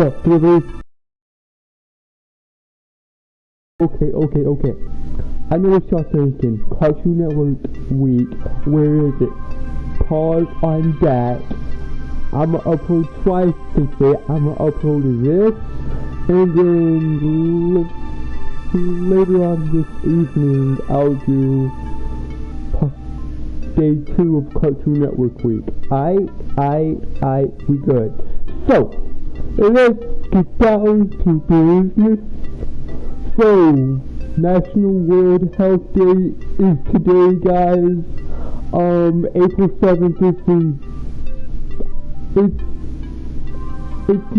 Okay. I know what y'all thinking. Cartoon Network week. Where is it? Pause on that. I'ma upload twice today. I'ma upload this, and then later on this evening I'll do day 2 of Cartoon Network week. We good. So, let's get down to business. So, National World Health Day is today, guys. April 7th is it's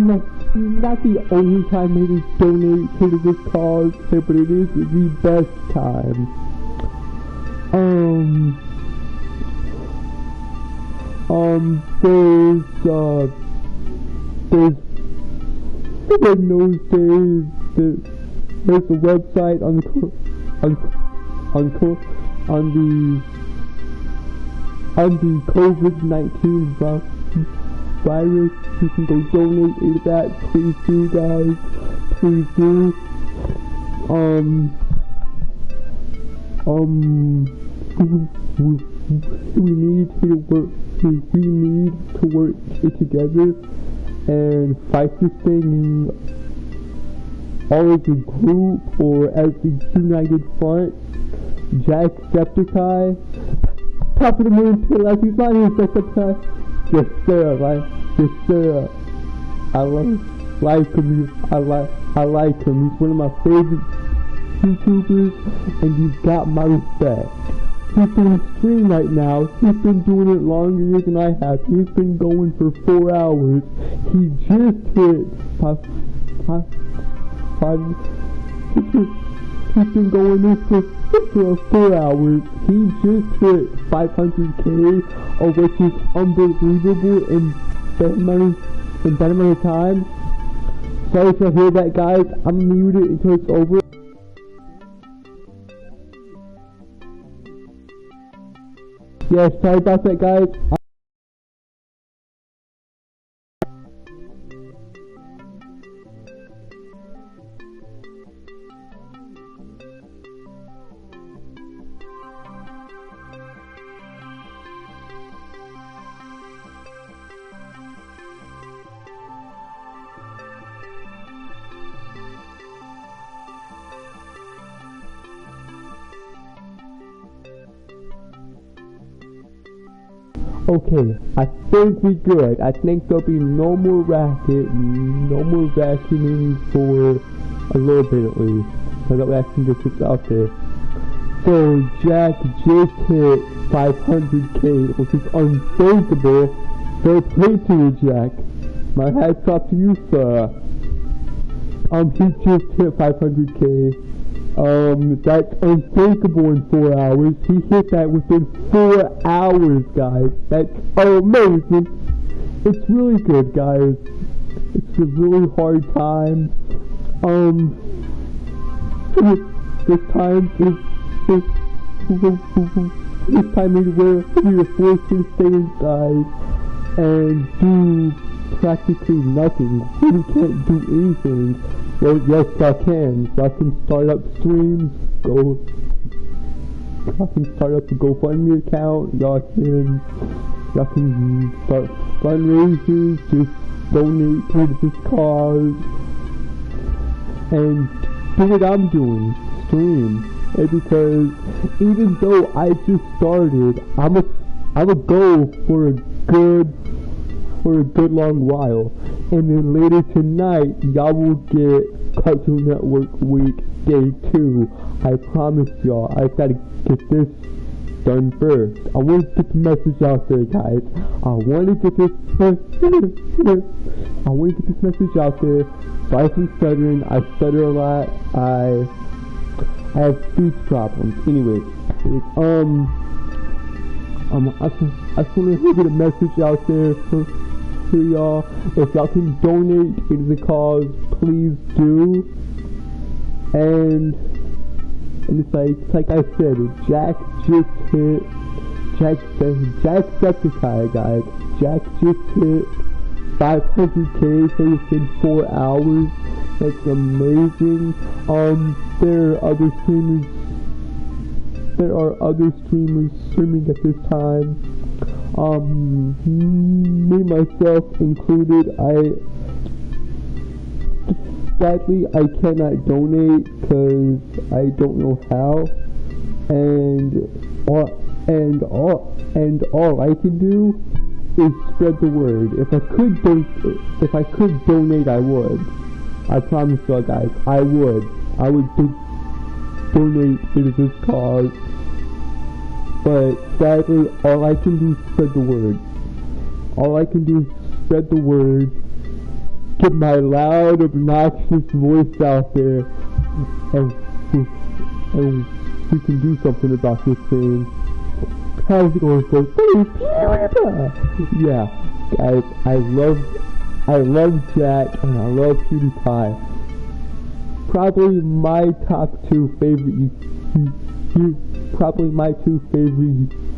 not the only time it is donate to this cause, but it is the best time. There's everyone knows there's a website on the COVID-19 virus. You can go donate to that. Please do, guys. Please do. We need to work together and fight this thing all as a group or as a united front. Jacksepticeye, top of the moon, tail as he's not here, Jacksepticeye. Yes sir, I like him. He's one of my favorite YouTubers, and he's got my respect. He's doing a stream right now. He's been doing it longer than I have. He's been going for 4 hours. He just hit he's been going this for 4 hours. He just hit 500k, which is unbelievable in that amount of time. Sorry if you hear that, guys. I'm gonna mute it until it's over. Yeah, sorry about that, guys. Okay, I think we good. I think there'll be no more racket, no more vacuuming for a little bit at least. So that way I can get this out there. So Jack just hit 500k, which is unthinkable. Fair play to you, Jack. My hats off to you, sir. He just hit 500k. That's unthinkable in 4 hours. He hit that within 4 hours, guys. That's amazing. It's really good, guys. It's a really hard time. This time we are forced to stay inside and do practically nothing. We can't do anything. Well, yes, I can. So I can start up streams. I can start up a GoFundMe account. Y'all can start fundraisers. Just donate to this cause and do what I'm doing. Stream. And because even though I just started, I'm a go for a good long while. And then later tonight, y'all will get Cartoon Network Week Day 2. I promise y'all, I gotta get this done first. I want to get the message out there, guys. I want to get this message out there. Sorry for stuttering. I stutter a lot. I have speech problems. Anyways, I just want to get a message out there for y'all. If y'all can donate to the cause, please do. And it's like I said, Jack just hit Jacksepticeye, guys. Jack just hit 500k for within 4 hours. That's amazing. There are other streamers streaming at this time. Me myself included. Sadly I cannot donate because I don't know how, and all I can do is spread the word. If I could donate, I would. I promise you guys, I would donate to this cause. But sadly, all I can do is spread the word. All I can do is spread the word, get my loud, obnoxious voice out there, and we can do something about this thing. How's it going, folks? Yeah, guys, I love Jack and I love PewDiePie. Probably my top two favorite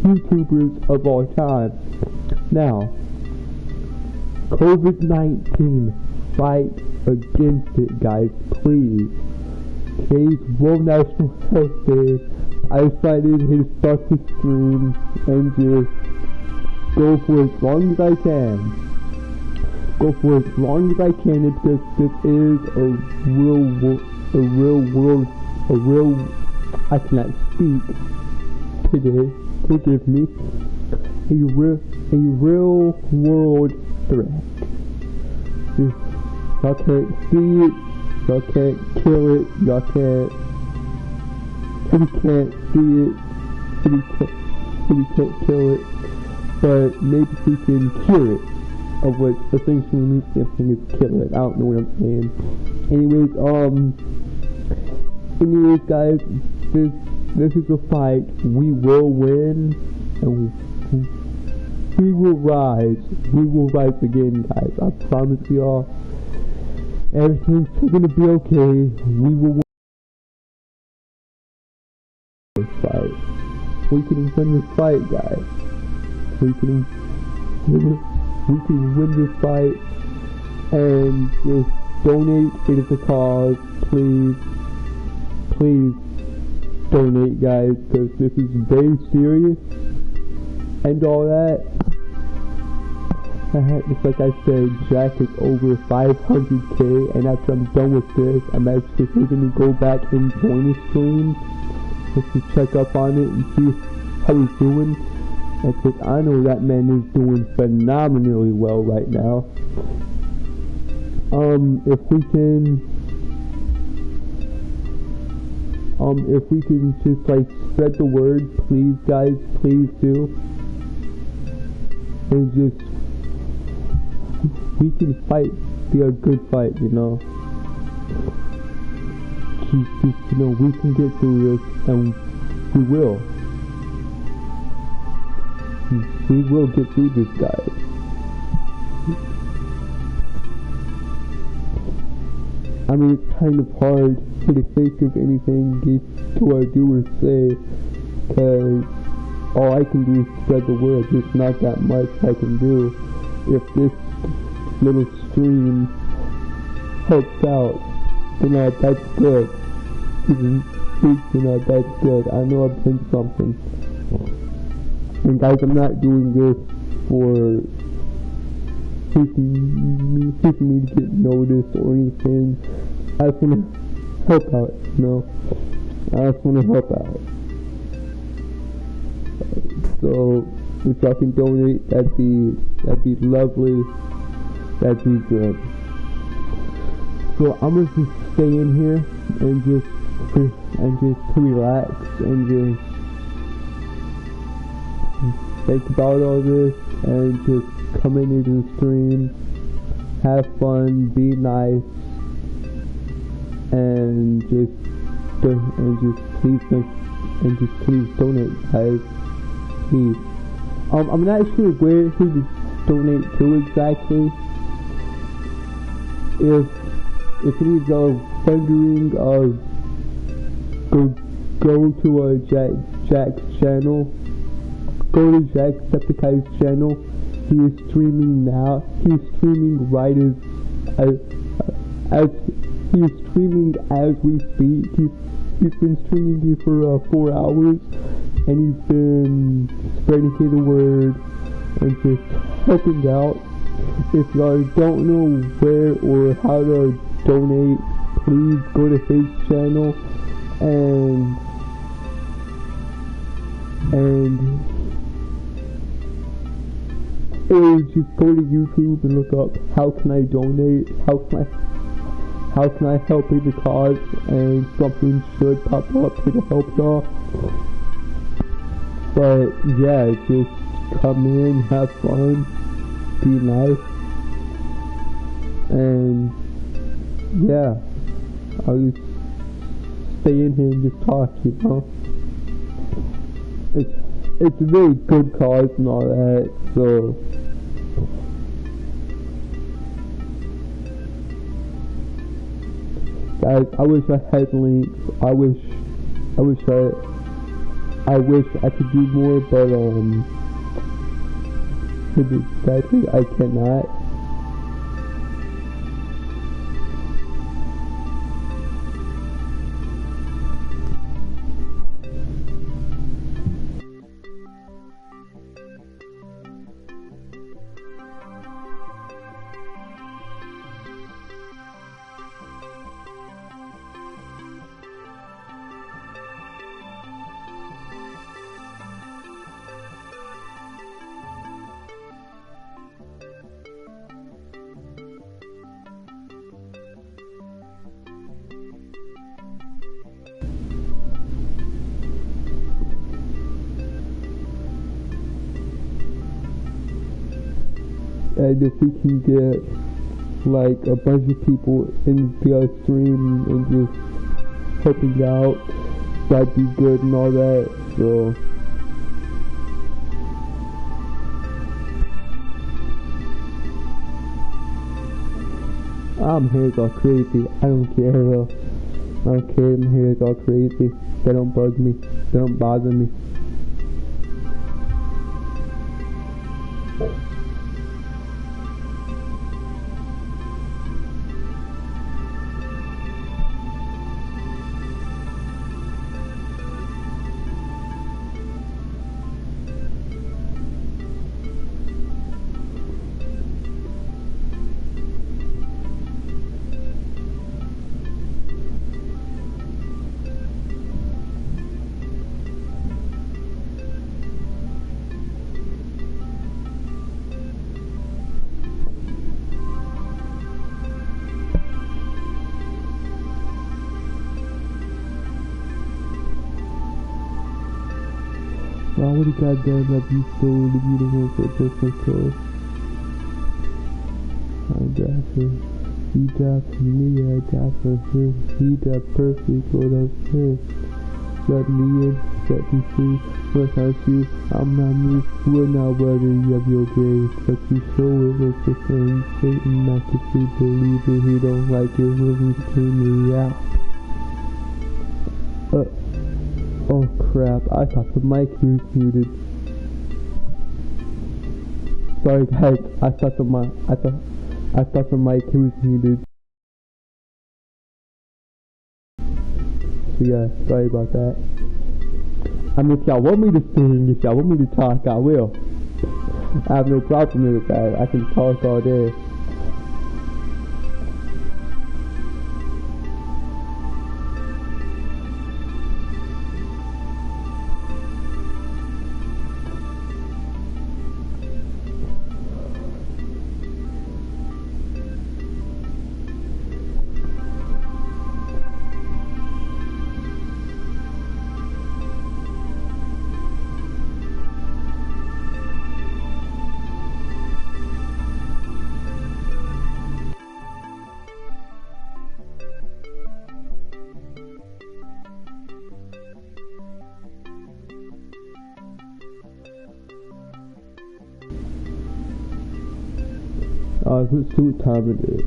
YouTubers of all time. Now, COVID-19, fight against it, guys, please. Today's World National Health Day. I decided to start the stream and just go for as long as I can. Because this is I cannot speak today, forgive me, a real world threat. Y'all can't see it, y'all can't kill it, we can't see it, we can't kill it, but maybe we can cure it, of which essentially means something is kill it. I don't know what I'm saying. Anyways guys, this is a fight. We will win, and we will rise. We will rise again, guys. I promise y'all. Everything's gonna be okay. We will win this fight. We can win this fight, guys. We can win this fight, and just donate. It is a cause. Please donate, guys, because this is very serious and all that. Just like I said, Jack is over 500k, and after I'm done with this, I'm actually going to go back and join the stream just to check up on it and see how he's doing. Because I know that man is doing phenomenally well right now. If we can just like spread the word, please guys, please do. And just, we can fight, be a good fight, you know. We can get through this, and we will. We will get through this, guys. I mean, it's kind of hard for the sake of anything to do or say, because all I can do is spread the word. There's not that much I can do. If this little stream helps out, that's good. That's good. I know I've done something. And guys, I'm not doing this for taking me to get noticed or anything. I just want to help out, you know. I just want to help out. So if y'all can donate, that'd be lovely. That'd be good. So I'm gonna just stay in here and just relax and just think about all this and just come into the stream, have fun, be nice, and just please donate, guys. Please. I'm not sure where to donate to exactly. If it is wondering go to Jack's channel. Go to Jacksepticeye's channel he is streaming now. He's streaming right as he is streaming as we speak. He's been streaming here for 4 hours, and he's been spreading the word and just helping out. If y'all don't know where or how to donate, please go to his channel or just go to YouTube and look up how can I donate, how can I help in the cause, and something should pop up to help y'all. But yeah, just come in, have fun, be nice, and yeah, I'll just stay in here and just talk, you know. It's a very good cause and all that, so guys, I wish I had links. I wish I could do more, but exactly I cannot. And if we can get like a bunch of people in the stream and just helping out, that'd be good and all that. So I'm here all crazy. I don't care though. I don't care. I'm here all crazy. They don't bug me. They don't bother me. Why would he goddamn love you so if you don't want to put so close? I died for he died for me, I died for him. He died perfect without sin. Let me in, set me free. Without you, I'm not me. We're not worthy of your grace. But you show it was the same. Satan, I could see, believe it. He don't like it when we clean me out. Oh crap, I thought the mic was muted. Sorry guys, I thought the mic was muted. So yeah, sorry about that. I mean, if y'all want me to sing, if y'all want me to talk, I will. I have no problem with that. I can talk all day. Let's see what time it is.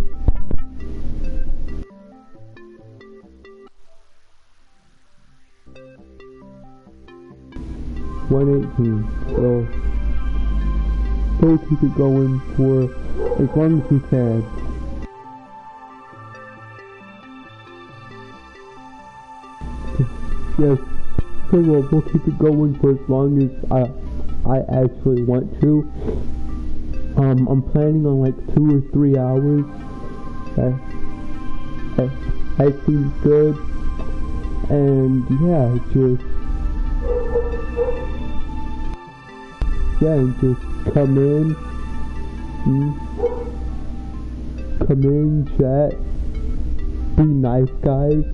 1:18. So still keep it going for as long as we can. Yes, so we'll keep it going for as long as I actually want to. I'm planning on like 2 or 3 hours. That seems good. And yeah, just come in, chat, be nice, guys.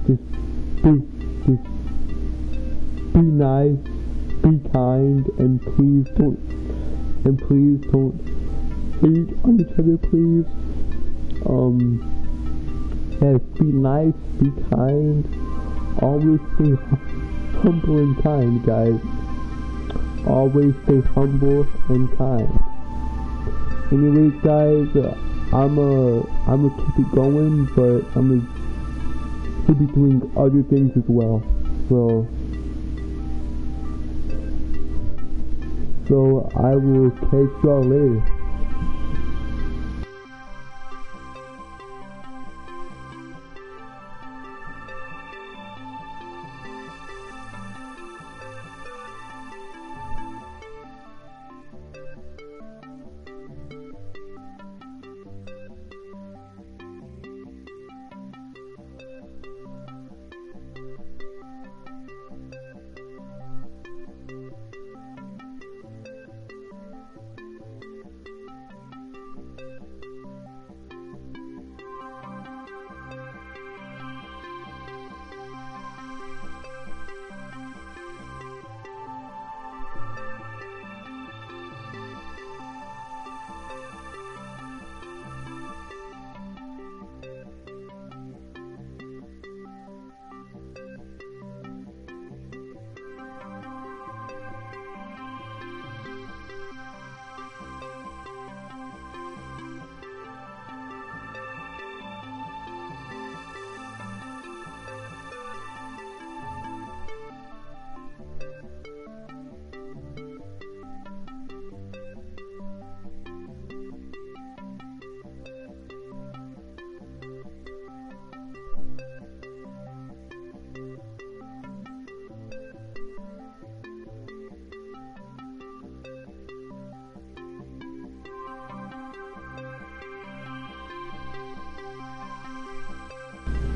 Just be nice, be kind, and please don't hate on each other, please. Yes, be nice, be kind, always stay humble and kind, guys. Always stay humble and kind. Anyways, guys, I'ma keep it going, but I'm gonna be doing other things as well. So I will catch y'all later.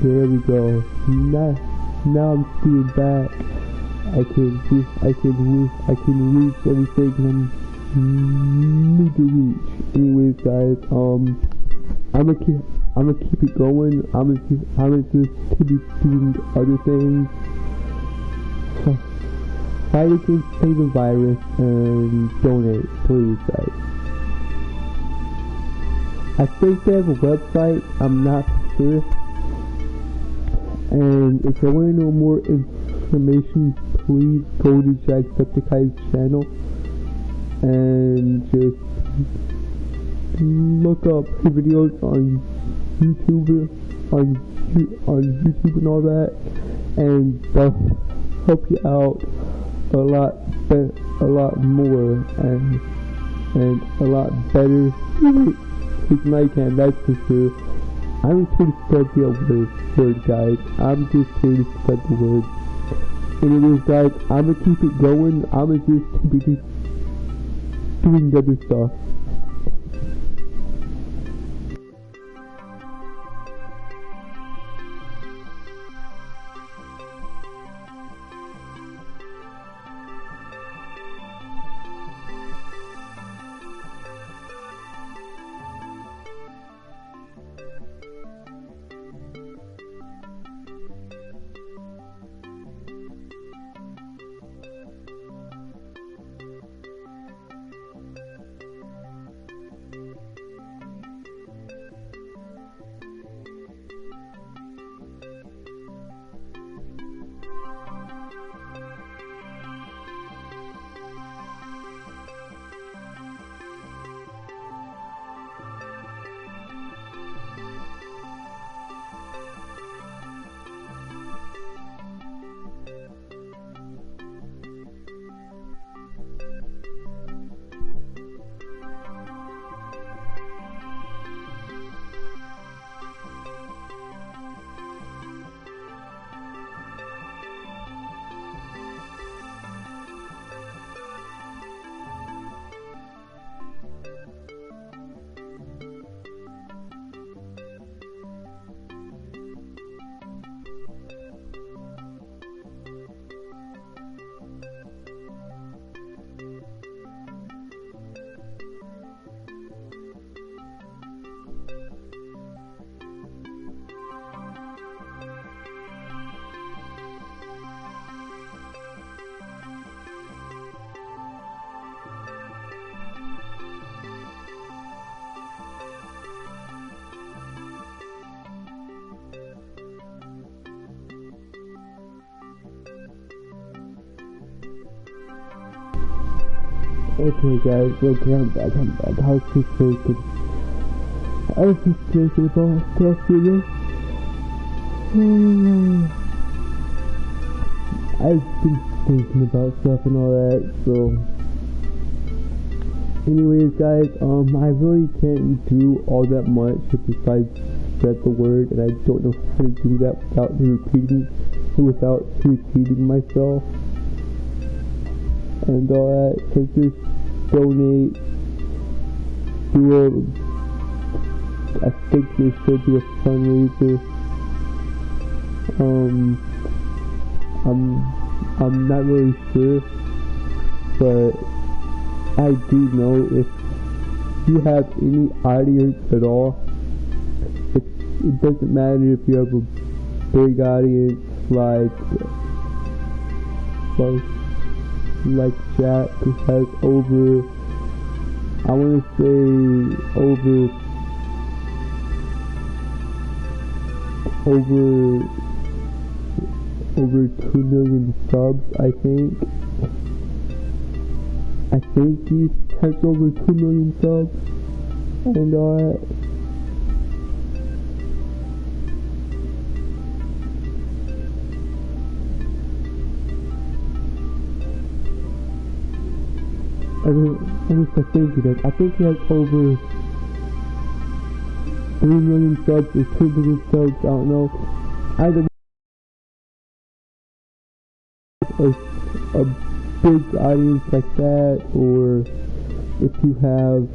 There we go. Now I'm still back. I can reach everything I need to reach. Anyways, guys, I'ma keep it going. I'ma just keep doing other things. Fight against the virus and donate, please, guys. I think they have a website. I'm not sure. And if you want to know more information, please go to Jacksepticeye's channel and just look up her videos on YouTube, on YouTube and all that, and they'll help you out a lot more and a lot better than I can. That's for sure. I'm just here to spread the word, guys. I'm just here to spread the word. Anyways, guys, I'ma keep it going. I'ma just keep doing other stuff. Okay guys, okay, I'm back. I was just thinking about stuff, you know? I've been thinking about stuff and all that, so anyways guys, I really can't do all that much besides spread the word, and I don't know how to do that without repeating myself and all that. So just donate, I think there should be a fundraiser. I'm not really sure, but I do know if you have any audience at all, it doesn't matter if you have a big audience like Jack, who has over 2 million subs, I think he has over 2 million subs, and all that. I think he has over 3 million subs or 2 million subs, I don't know. Either a big audience like that, or if you have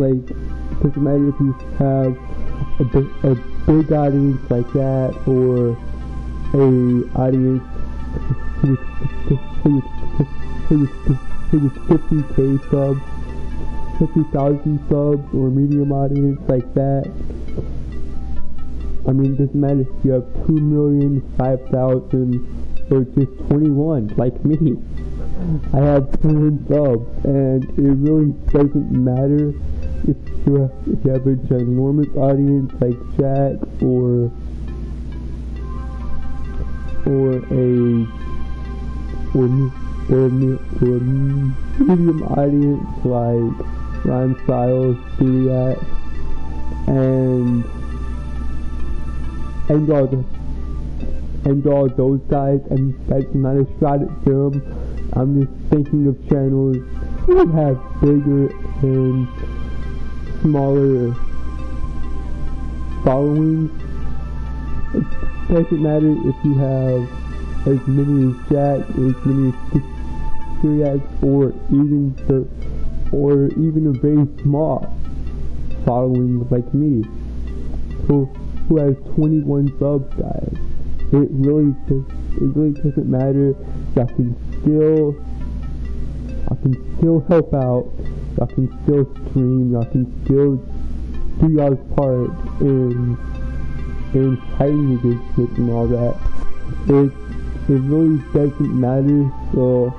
it doesn't matter if you have a big audience like that, or a audience who was 50k subs, 50,000 subs, or medium audience like that. I mean, it doesn't matter if you have 2 million, 5,000, or just 21, like me. I have 21 subs, and it really doesn't matter if you have a ginormous audience like Jack, or a medium audience like Ryan Styles, Syriac, and all those guys, and that's not a shot at them. I'm just thinking of channels that have bigger and smaller followings. It doesn't matter if you have as many as Jack, or as many as Syriac, or even a very small following like me, who has 21 subs, guys. It really doesn't matter. Y'all can still help out. Y'all can still stream. Y'all can still do y'all's part in fighting against it and all that. It really doesn't matter. So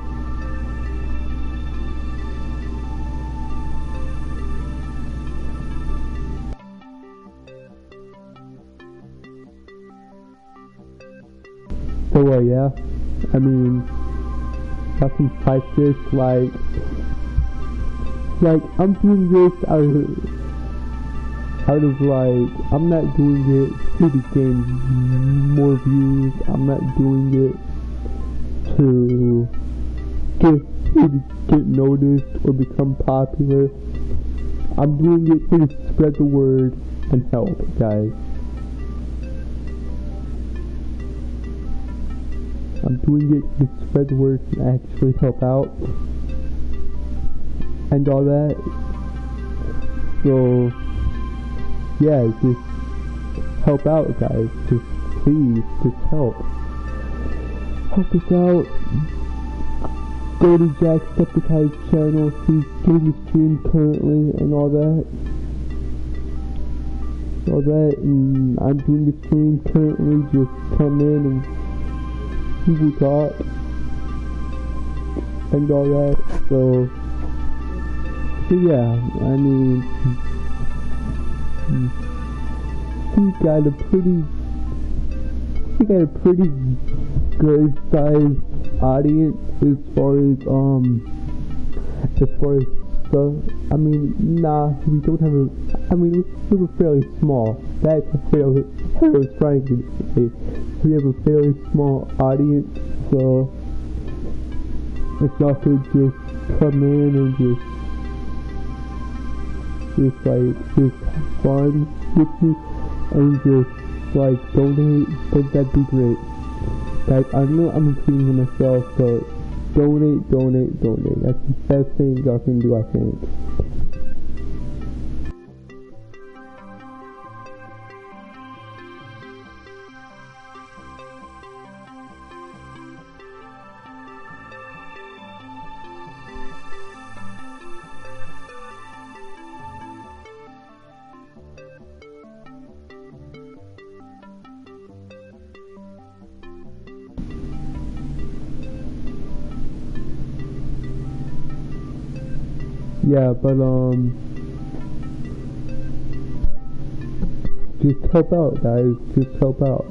yeah, I mean, I can fight this like I'm doing this out of I'm not doing it to gain more views. I'm not doing it to get noticed or become popular. I'm doing it to spread the word and help, guys. I'm doing it to spread the word and actually help out and all that. So yeah, just help out, guys. Just please, just help us out. Go to Jacksepticeye's channel. He's doing the stream currently and all that. And I'm doing the stream currently. Just come in and people talk and all that. So yeah, I mean, he got a pretty good sized audience as far as stuff. I mean, nah, we don't have a. I mean, we're fairly small. That's what I was trying to say. We have a fairly small audience, so if y'all could just come in and just have fun with me and just donate, that'd be great. Guys, I know I'm including myself, so donate. That's the best thing y'all can do, I think. Yeah, but just help out, guys. Just help out.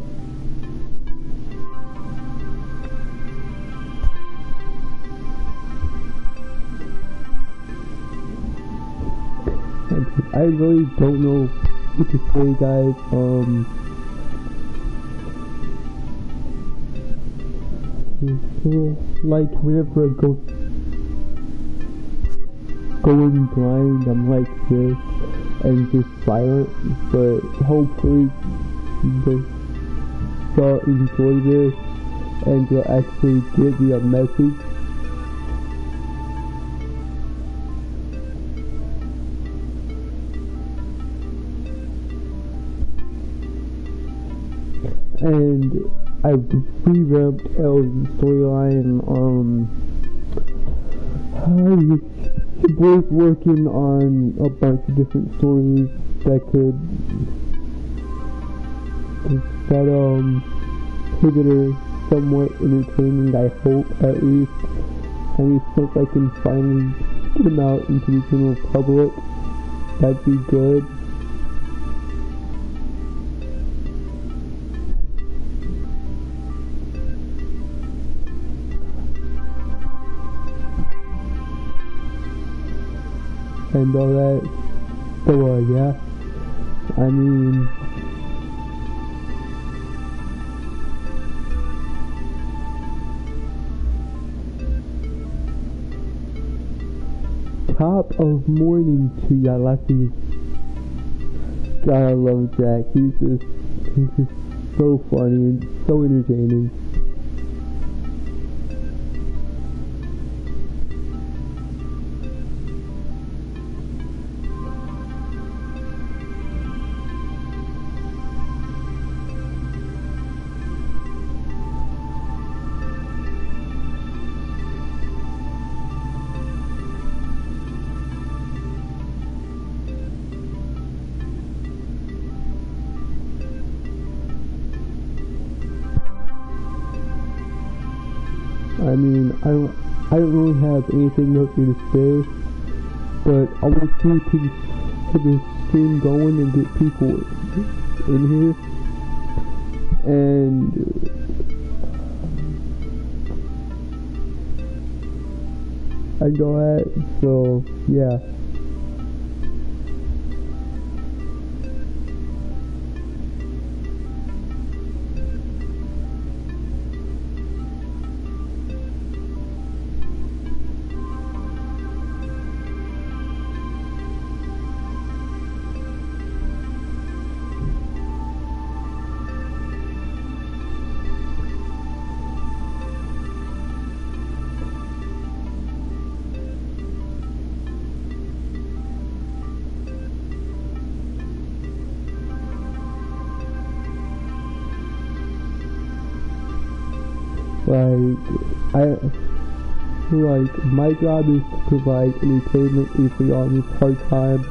I really don't know what to say, guys. Whenever I going blind, I'm like this and just silent, but hopefully y'all enjoy this and you'll actually give me a message. And I revamped L's storyline. Both working on a bunch of different stories that are somewhat entertaining, I hope, at least. I mean, since I can finally get them out into the general public, that'd be good. And all that, so yeah, I mean, top of morning to ya, Lucky. God, I love Jack. He's just so funny and so entertaining. I mean, I don't really have anything else to say, but I want you to get this stream going and get people in here, and all that, so yeah. My job is to provide entertainment for y'all this hard time.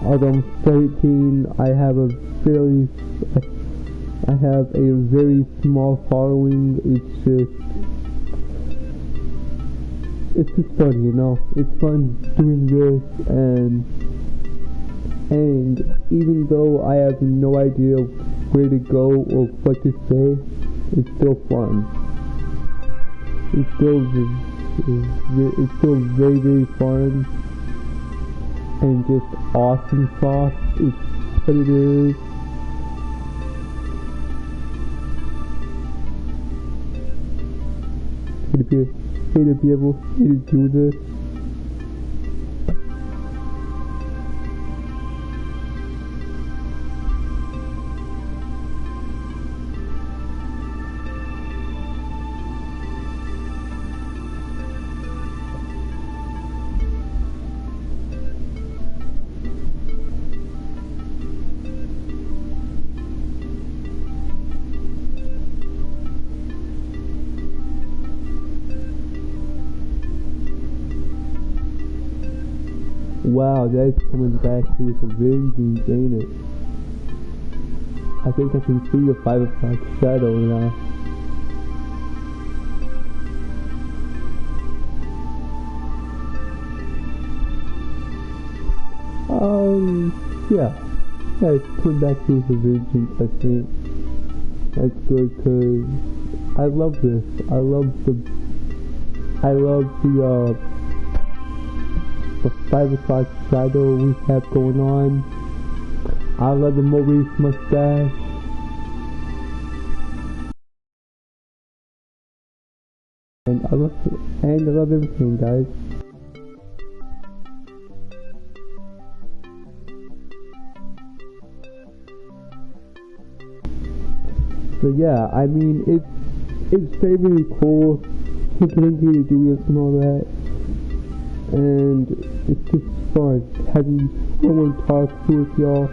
Although I'm 17, I have a very small following. It's just fun, you know. It's fun doing this, and even though I have no idea where to go or what to say, it's still fun. it's still very, very fun and just awesome sauce. It's what it is. To be able to do this. Wow, that's coming back to with a vengeance, ain't it? I think I can see the 5 o'clock shadow now. Yeah, it's coming back to with a vengeance, I think. That's good, cause I love this. I love the 5 o'clock shadow we have going on. I love the Maurice mustache. And I love everything, guys. So yeah, I mean it's very, very cool to continue to do this and all that. And it's just fun having someone talk to with y'all.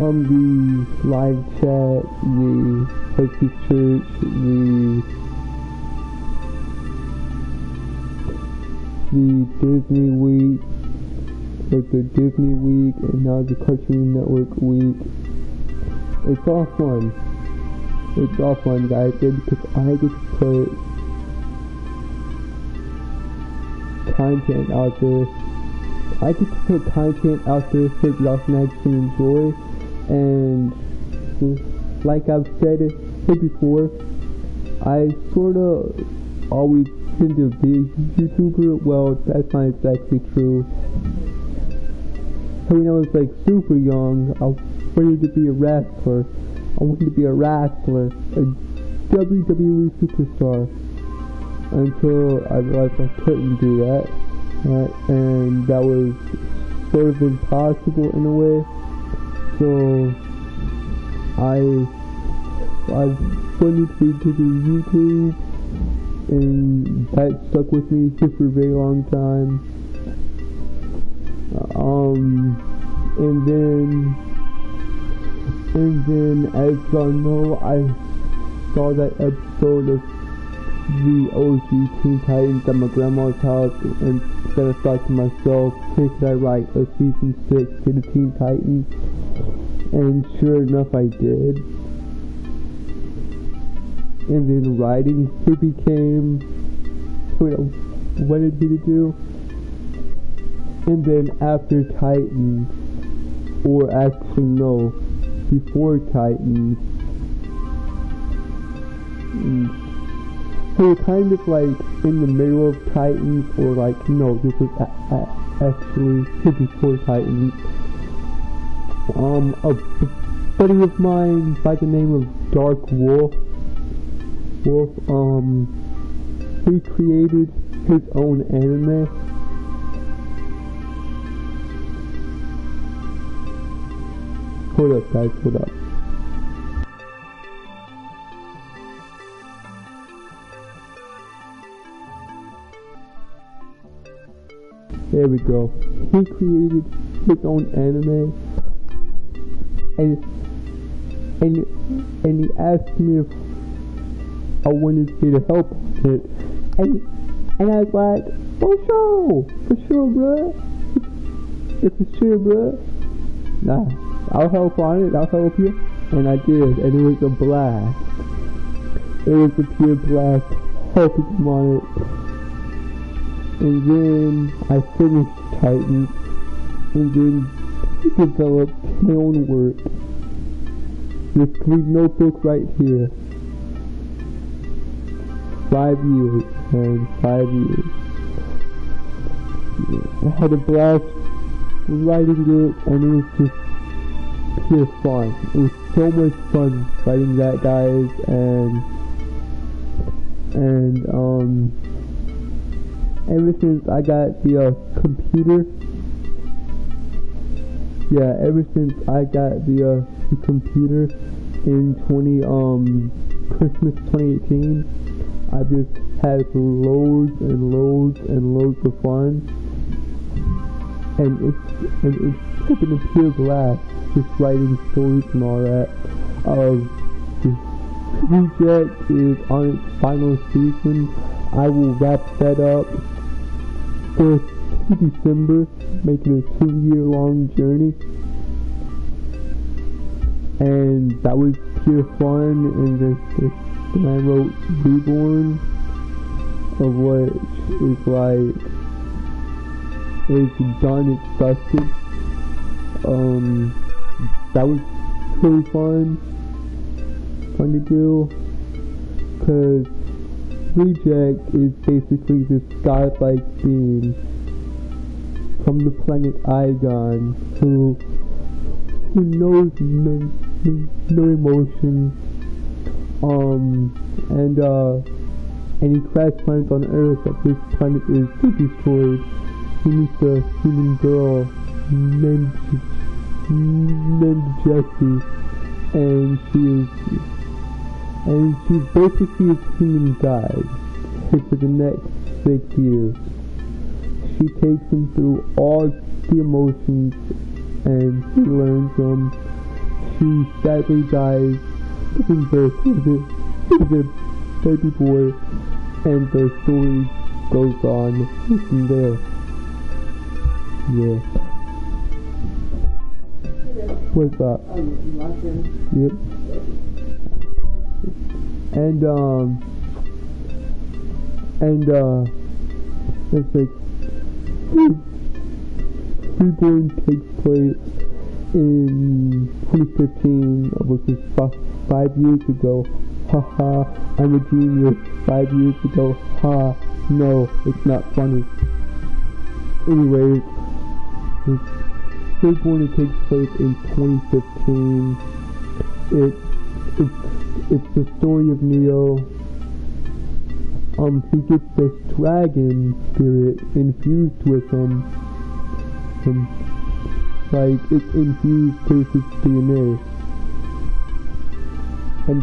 On the live chat, the Turkey Church, the Disney Week, like the Disney Week, and now the Cartoon Network Week. It's all fun. It's all fun, guys, because I get to put content out there. I get to put content out there so y'all can actually enjoy. And like I've said it before, I sort of always been to be a YouTuber. Well, that's not exactly true. When I was like super young, I wanted to be a wrestler. I wanted to be a wrestler, a WWE superstar. Until I realized I couldn't do that, and that was sort of impossible in a way. So I wanted to do YouTube, and that stuck with me for a very long time. And then as y'all know, I saw that episode of the OG Teen Titans at my grandma's house, and then I thought to myself, hey, could I write a season 6 to the Teen Titans? And sure enough, I did. And then writing became what I wanted me to do. And then after Titans, or actually no, before Titans, so kind of like in the middle of Titans, or like, no, this was actually before Titans. A buddy of mine by the name of Dark Wolf, he created his own anime. Hold up, guys, hold up. There we go. He created his own anime, and he asked me if I wanted to help with it, and I was like, for sure, bruh. It's for sure, bruh. Nah, I'll help on it. I'll help you, and I did, and it was a blast. It was a pure blast helping him on it. And then I finished Titans, and then developed my own work. This green notebook right here. 5 years, and 5 years. I had a blast writing it, and it was just pure fun. It was so much fun writing that, guys, and ever since I got the computer, ever since I got the computer in Christmas 2018, I've just had loads and loads and loads of fun, and it's been a pure blast just writing stories and all that. Reject is on its final season. I will wrap that up for December, making a 2-year-long journey, and that was pure fun. And then I wrote Reborn, of which is like it's done, it's dusted. That was really fun to do, because Reject is basically this godlike being from the planet Igon who knows no emotion, and he crash lands on Earth. That this planet is destroyed. He meets a human girl named Jessie, and she's basically his human guide for the next 6 years. She takes him through all the emotions, and he learns them. She sadly dies, giving birth to the baby boy, and the story goes on from there. Yeah. What's up? Yep. It's like Reborn takes place in 2015, which is 5 years ago. Haha, I'm a genius. 5 years ago. Ha, no, it's not funny. Anyways, Reborn takes place in 2015. It's the story of Neo. He gets this dragon spirit infused with him. Like, it's infused to his DNA. And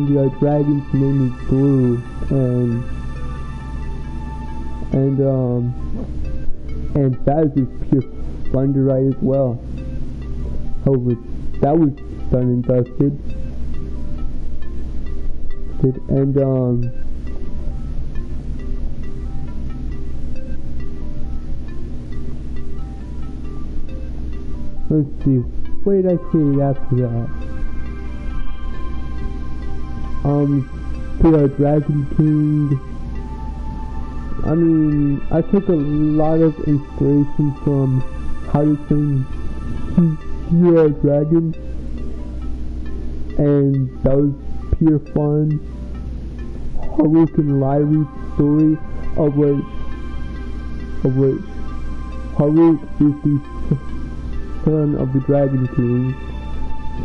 the dragon's name is Blue, and that is just pure fun to write as well. However, that was done and dusted. Let's see, what did I create after that? The Dragon King. I mean, I took a lot of inspiration from How to Train Your Dragon, and that was pure fun. Haruka and Lyri's story, of which Haruka is the son of the Dragon King.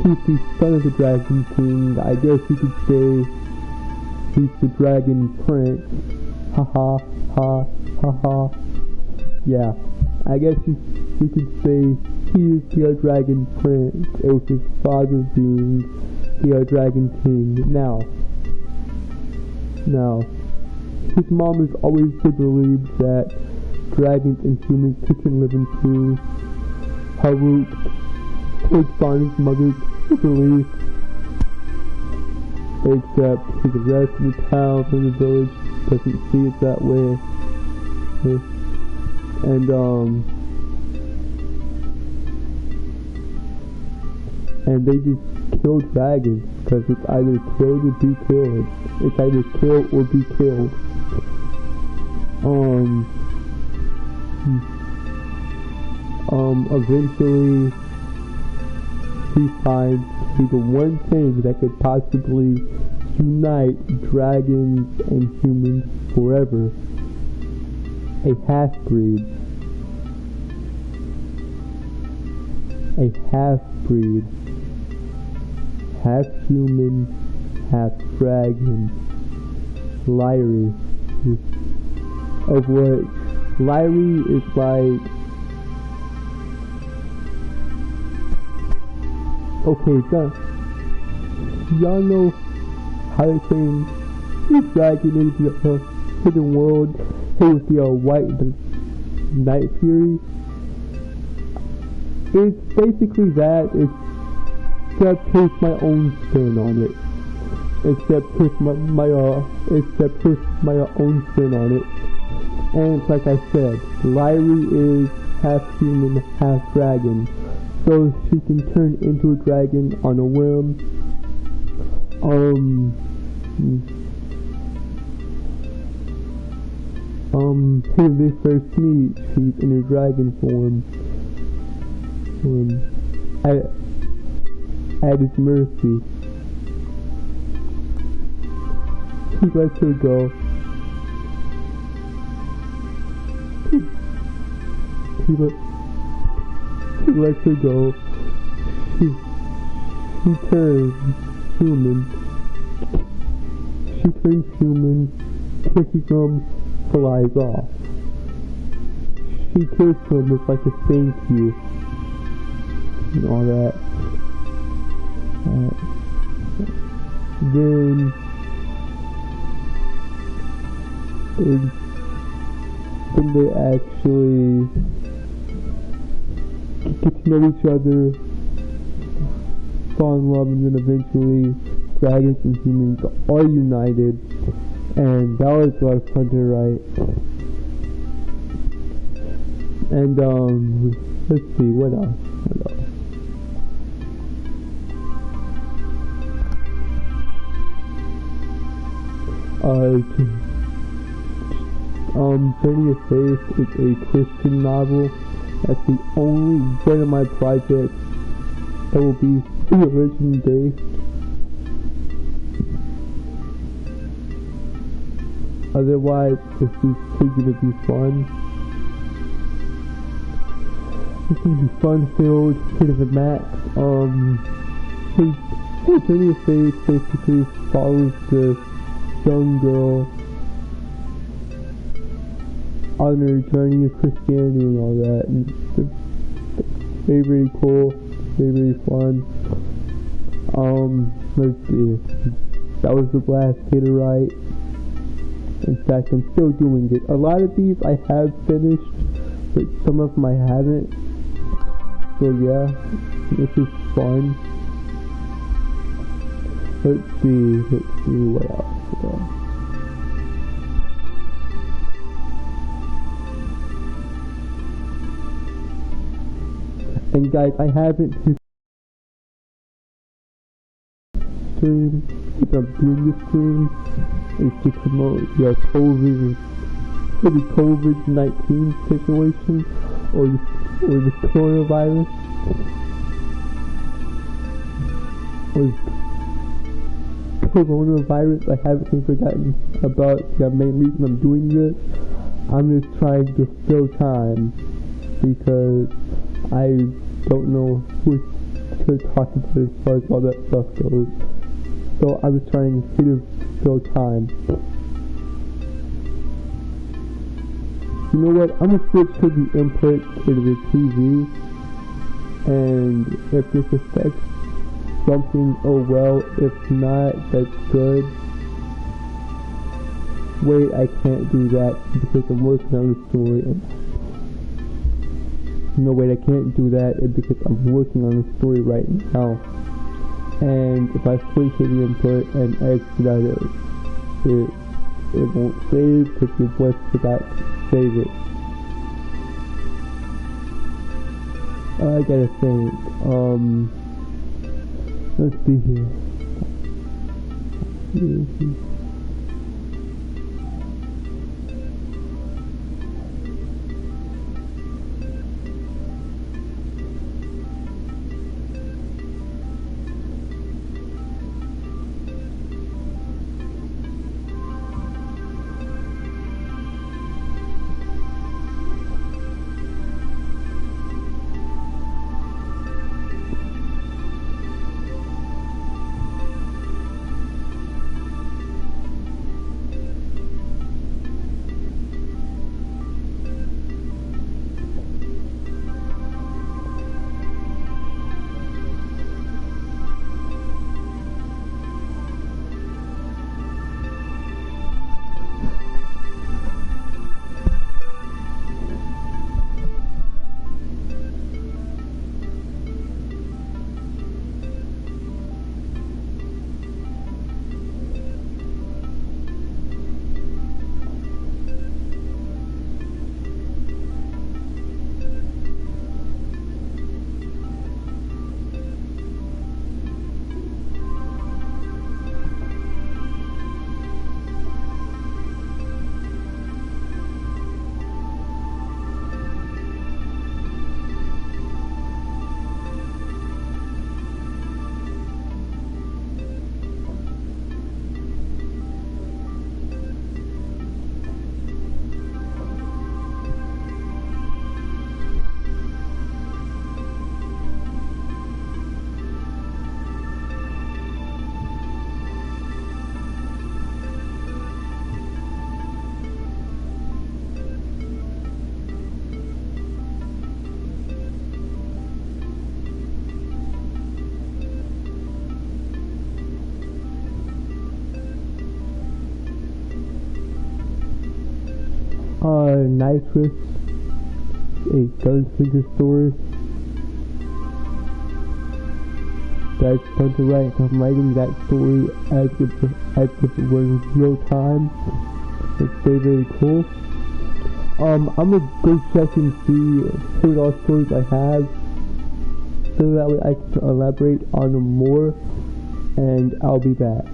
He's the son of the Dragon King. I guess you could say he's the Dragon Prince. Haha, ha, ha, ha. Yeah, I guess you could say he is the Dragon Prince. It was his father being the Dragon King. Now, his mom has always believed that dragons and humans can live in peace. Haruka takes on his mother's belief, except the rest of the town and the village doesn't see it that way. And they just kill dragons, because it's either killed or be killed. It's either kill or be killed. Eventually, he finds the one thing that could possibly unite dragons and humans forever. A half-breed. A half-breed. Half human, half dragon. Lyrie. Of what? Lyrie is like... Okay, y'all know how they train this dragon into the hidden world. It was the White Night Fury. It's basically that, except here's my own spin on it. Except here's my own spin on it. And it's like I said, Lyrie is half human, half dragon. So she can turn into a dragon on a whim. When they first meet, she's in her dragon form. At his mercy. He lets her go. He lets her go. She turns human. She turns human, kisses him, flies off. She kills him with like a thank you. And all that. Then they actually get to know each other, fall in love, and then eventually dragons and humans are united, and that was a lot of fun to write. And let's see, what else? Journey of Faith is a Christian novel. That's the only one of my projects that will be religion based. Otherwise, this is going to be fun. It's going to be fun-filled, hit of the max. Journey of Faith basically follows the young girl on her journey of Christianity and all that, and it's very, very cool, very, very fun. Let's see, that was the blast to write. In fact, I'm still doing it. A lot of these I have finished, but some of them I haven't. So yeah, this is fun. Let's see what else. And guys, I haven't stream. If I'm doing this stream, is to promote the COVID-19 situation, or the coronavirus, I haven't forgotten about the main reason I'm doing this. I'm just trying to fill time, because I don't know who to talk to as far as all that stuff goes. So I was trying to fill time. You know what? I'm gonna switch to the input to the TV, and if this affects something, oh well. If not, that's good. Wait, I can't do that because I'm working on the story. No, wait, I can't do that because I'm working on a story right now. And if I switch to the input and exit out it won't save because your voice forgot to save it. I gotta think. Let's see here. Nitrous, a gunslinger story. That's fun to write. I'm writing that story as if it were in real time. It's very, very cool. I'm gonna go check and see what all stories I have, so that way I can elaborate on them more, and I'll be back.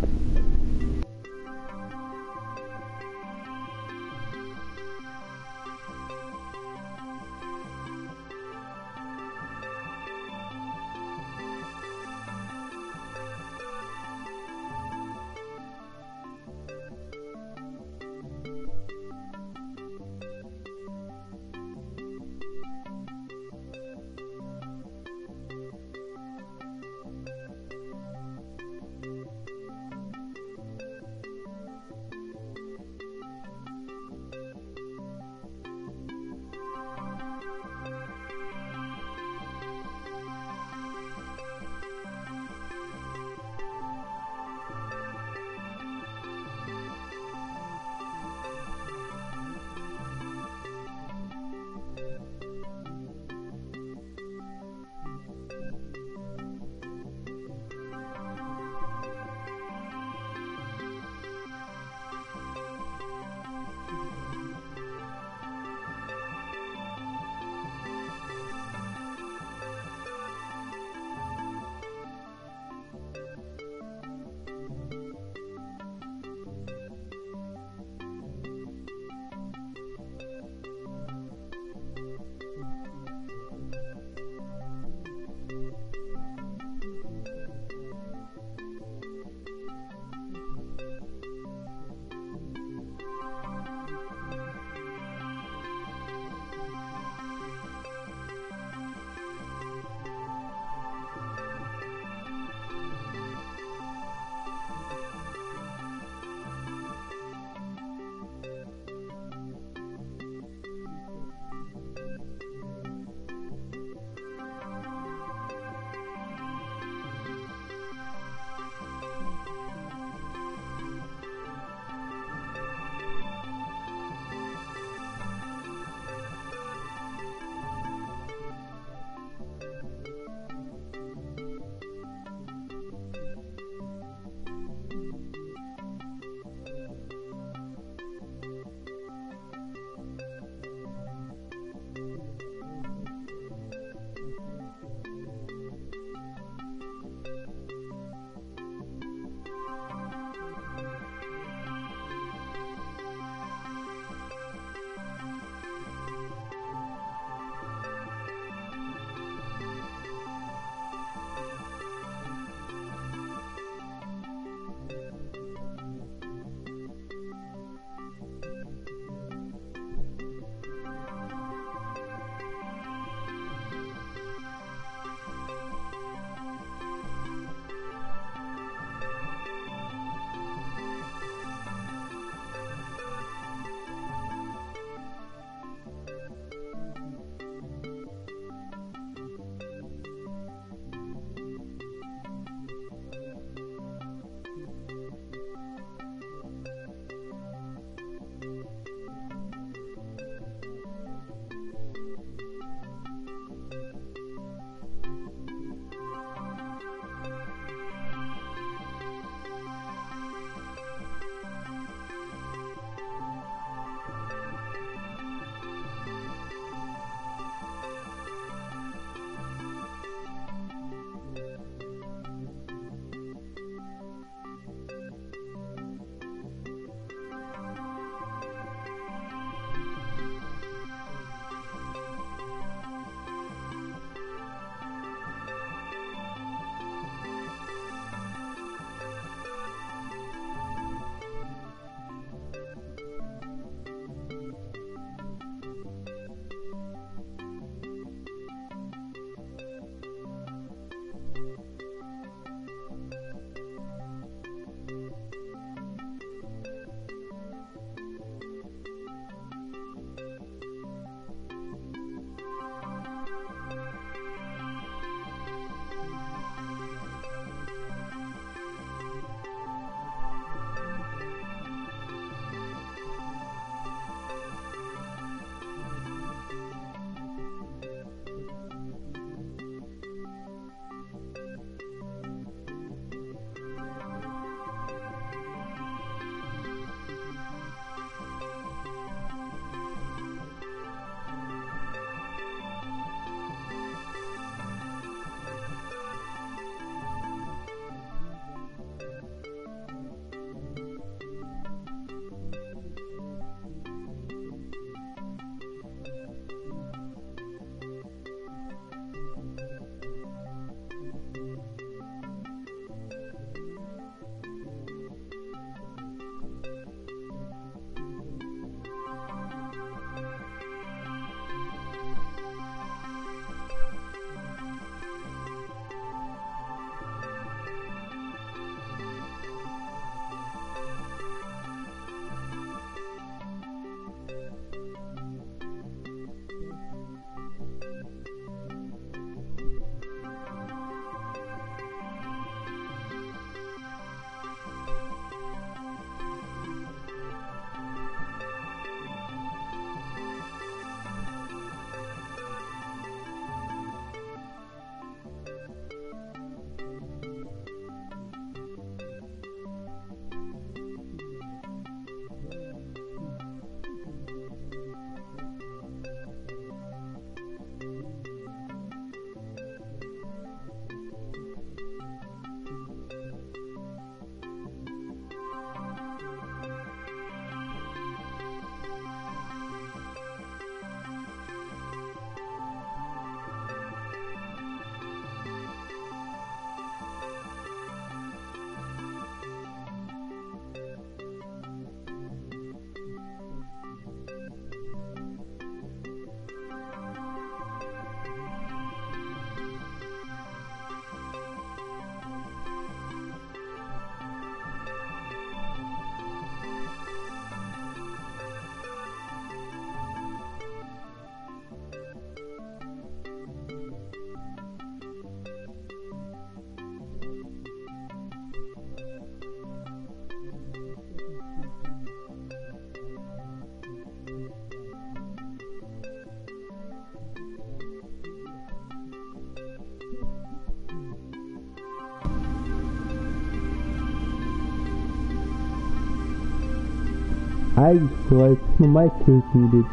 I just realized my mic is muted.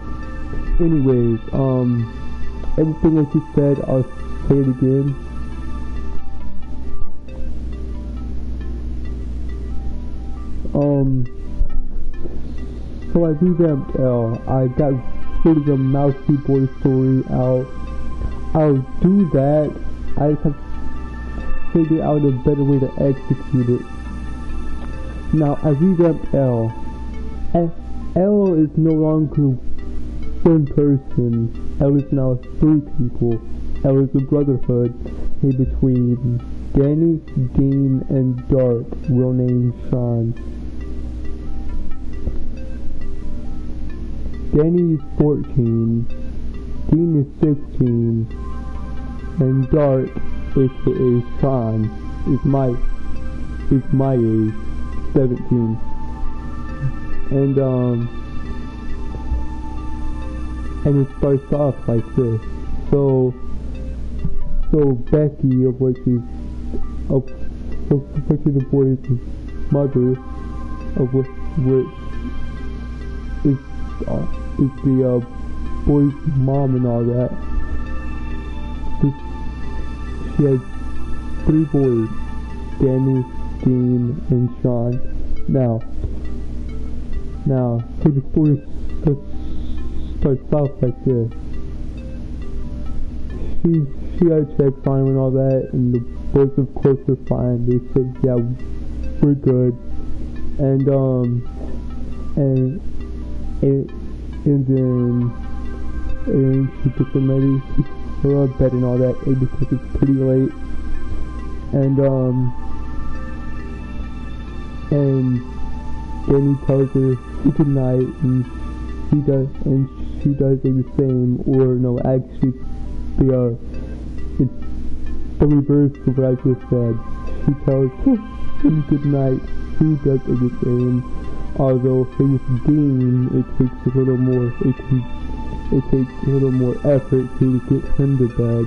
Anyways, everything that you said, I'll say it again. So I revamped L. I got rid of the Mousy Boy story out. I'll do that. I just have to figure out a better way to execute it. Now, I revamped L. And L is no longer one person. L is now 3 people. L is a brotherhood made between Danny, Dean, and Dart, real name Sean. Danny is 14, Dean is 16, and Dart, aka Sean, is my age, 17. And it starts off like this. So Becky, of which is the boy's mother, of which is the boy's mom and all that. She has 3 boys, Danny, Dean, and Sean. Now, so the story starts off like this. She had checks on him and all that, and the boys of course were fine. They said, yeah, we're good. And then she took them ready for bed and all that, and because it's pretty late. And Danny tells her good night, and she does the same, or no, actually, it's the reverse of what I just said. She tells him good night, he does the same. Although with Dean, it takes a little more. It takes a little more effort to get him to bed,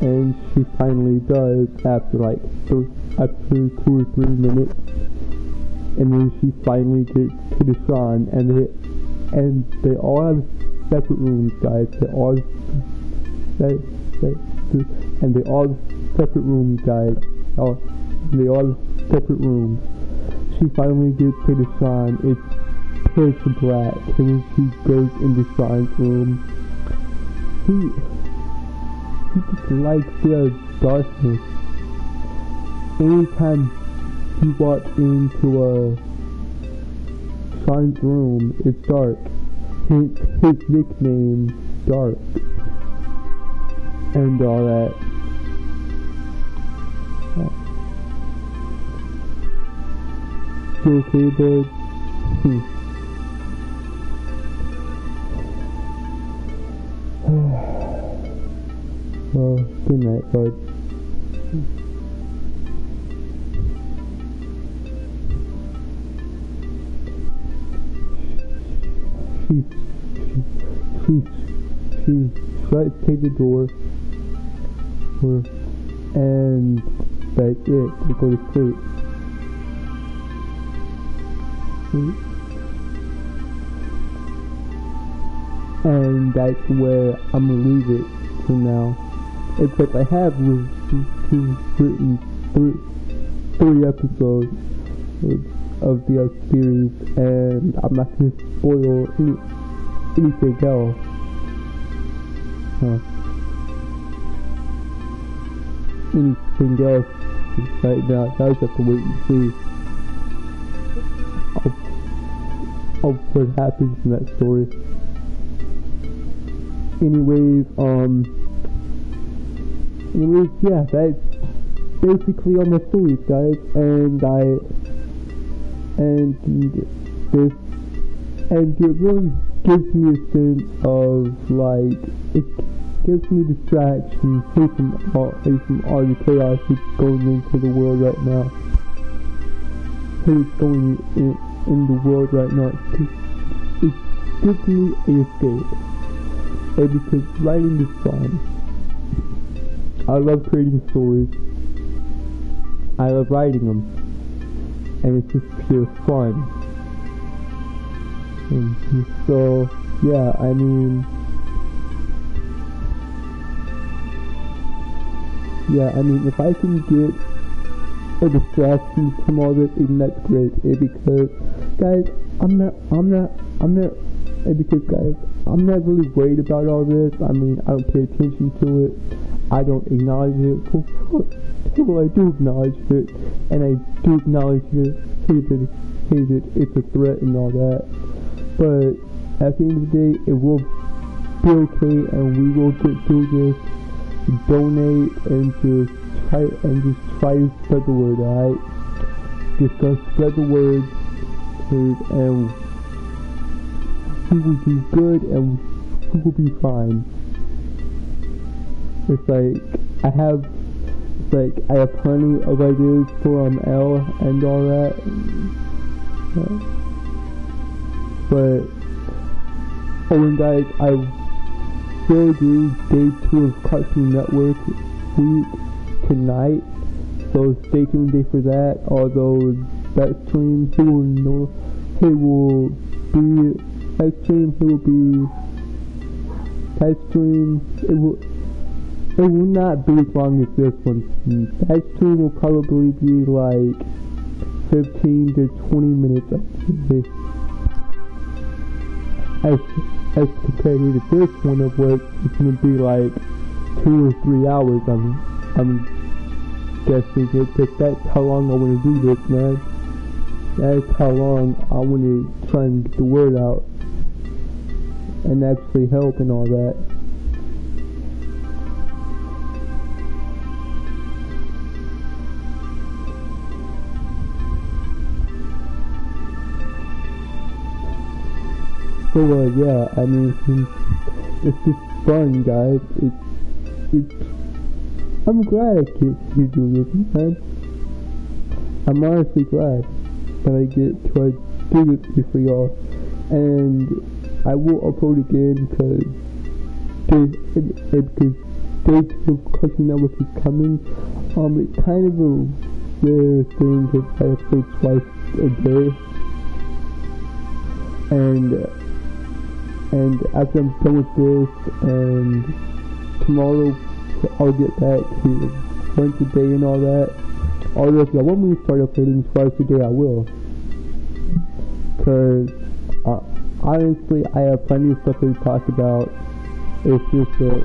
and she finally does after after 2 or 3 minutes, and then she finally gets to the Sean, and they all have separate rooms, guys. They all separate rooms, guys. They all have separate rooms. She finally gets to the Sean. It's pitch black, and when she goes into Sean's room, he just likes the darkness. Anytime he walks into Sean's room, it's dark. His nickname, Dark, and all that. You okay, bud? Well, good night, bud. She tries to take the door, and that's it. They go to sleep. And that's where I'm gonna leave it for now. Except I have written 3 episodes of the series, and I'm not gonna spoil anything else. Anything else right now, I just have to wait and see what happens in that story. Anyways, yeah, that's basically all my stories, guys, and it really gives me a sense of, it gives me distraction from all the chaos that's going into the world right now. It's going in the world right now. It gives me a escape. And because writing is fun. I love creating stories. I love writing them. And it's just pure fun. And so, yeah, I mean, if I can get a distraction from all this, even that's great. Because, guys, I'm not, because guys, I'm not really worried about all this. I mean, I don't pay attention to it. I don't acknowledge it. Well, I do acknowledge it, and I do acknowledge it. Hey, that it's a threat and all that. But at the end of the day, it will be okay, and we will get through this. Donate and just try to spread the word, alright? Just gonna spread the word, and we will do good, and we will be fine. It's like I have plenty of ideas for L and all that, but and guys, I will do day 2 of Cartoon Network week tonight, so stay tuned for that. Although that stream, it will not be as long as this one. That stream will probably be like 15 to 20 minutes as compared to this one of what it's going to be like 2 or 3 hours. I'm guessing it, because that's how long I want to do this, man. That's how long I want to try and get the word out and actually help and all that. So yeah, I mean, it's just fun, guys. I'm glad I get to do this, man. I'm honestly glad that I get to do this for y'all, and I will upload again because Day 2 of Cartoon Network is coming. It's kind of a rare thing to I upload twice a day, and after I'm done with this, and tomorrow I'll get back to once a day and all that. Although if y'all want me to start uploading twice a day, I will. Cause honestly, I have plenty of stuff to talk about. It's just that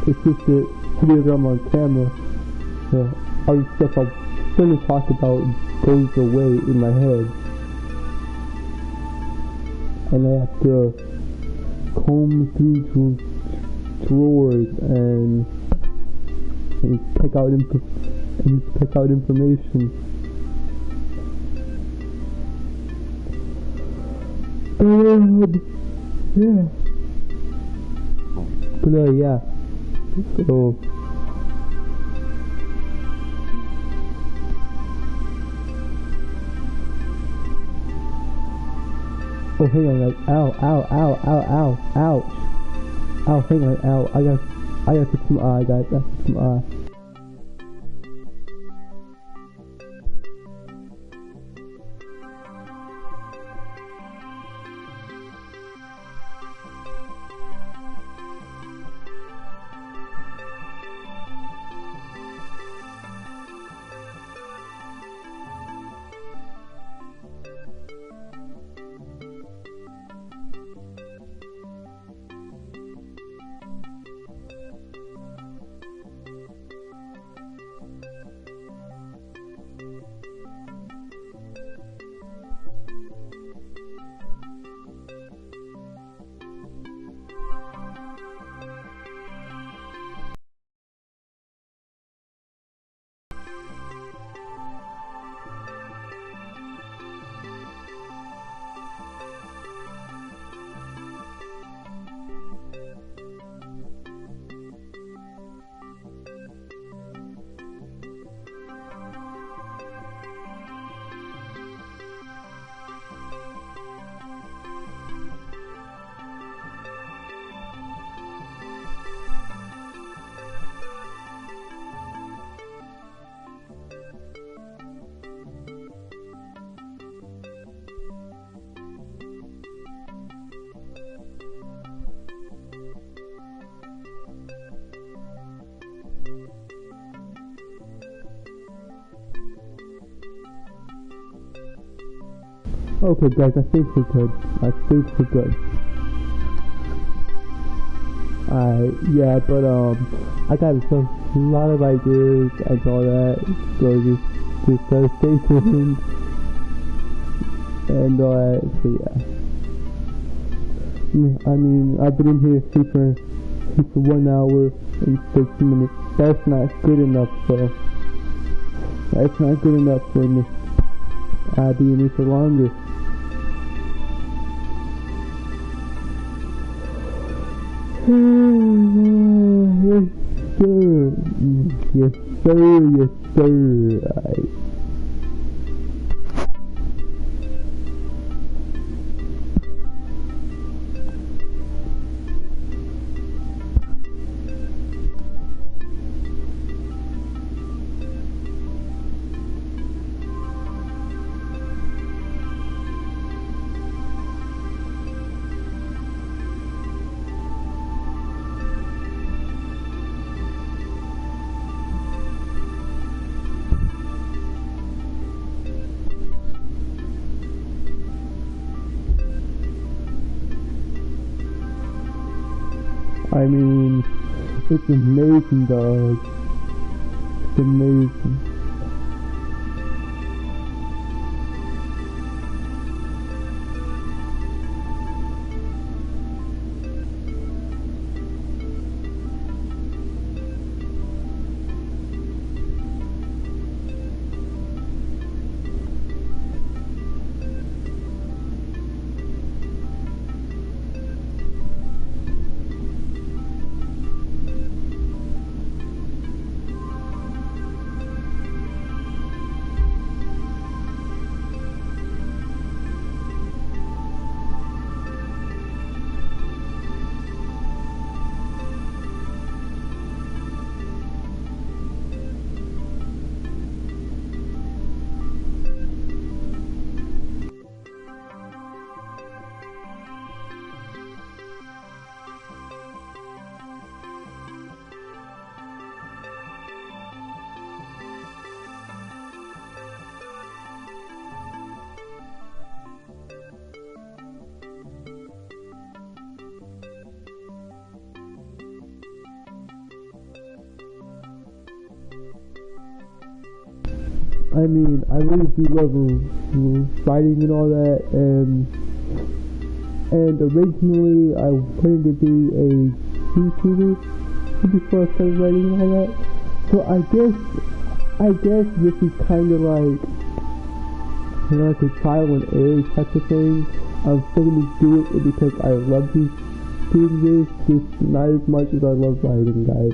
videos I'm on camera, so all the stuff I'm going to talk about goes away in my head. And I have to comb through drawers and pick out information. Yeah. But yeah. So. Oh, hang on, like, ow, ouch. Ow, hang on, ow, I gotta fix my eye, guys, I gotta fix my eye. Okay, guys, I think we're good. I think we're good. Yeah, but I got a lot of ideas and all that, so just stay tuned and all that. So yeah, I mean, I've been in here for 1 hour and 60 minutes. That's not good enough, so that's not good enough for me. I'll be in here for longer. Yes sir, yes sir. I mean, it's amazing, dog. It's amazing. I mean, I really do love fighting and all that, and originally I wanted to be a YouTuber before I started writing and all that. So I guess this is kind of like, you know, like a trial and error type of thing. I'm still gonna do it because I love doing this, just not as much as I love writing, guys.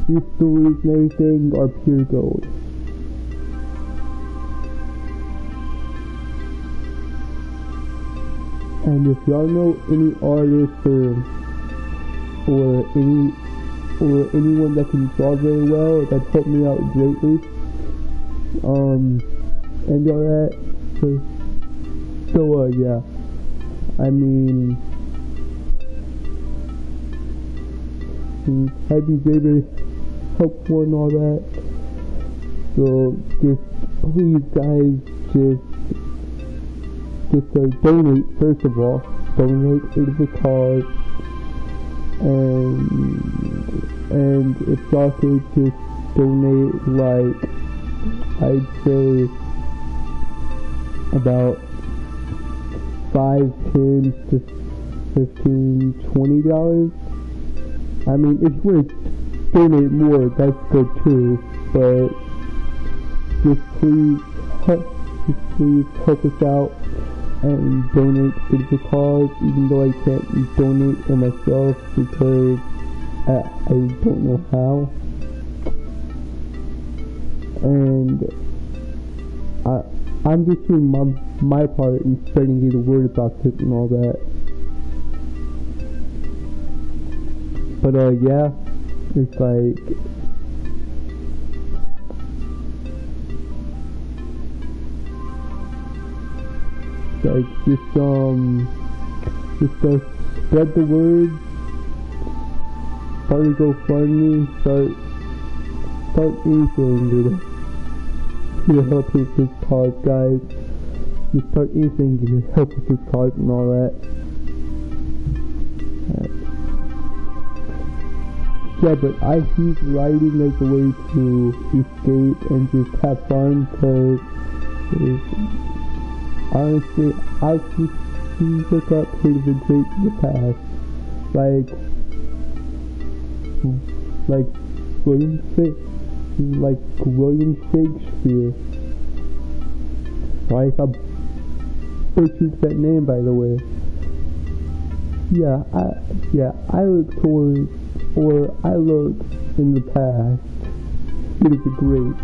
These stories and everything are pure gold. And if y'all know any artists or anyone that can draw very well, that helped me out greatly. And all that. So yeah. I mean, I'd be very helpful and all that. So just please, guys, just donate, first of all. Donate to the cause. And if y'all could just donate, like, I'd say about $5, $10 to $15, $20. I mean, if you want to donate more, that's good too, but just please help us out and donate to the cause, even though I can't donate for myself because I don't know how. And I'm just doing my part in spreading the word about it and all that. But yeah, it's like, just spread the word, start a GoFundMe, start anything to help this cause, guys. you start anything, you can help with this cause and all that. Yeah, but I use writing as a way to escape and just have fun, because honestly, I'll just look up hidden traits in the past, like William Shakespeare. Sorry if I butchered that name, by the way. I look towards, or I look in the past. It is great.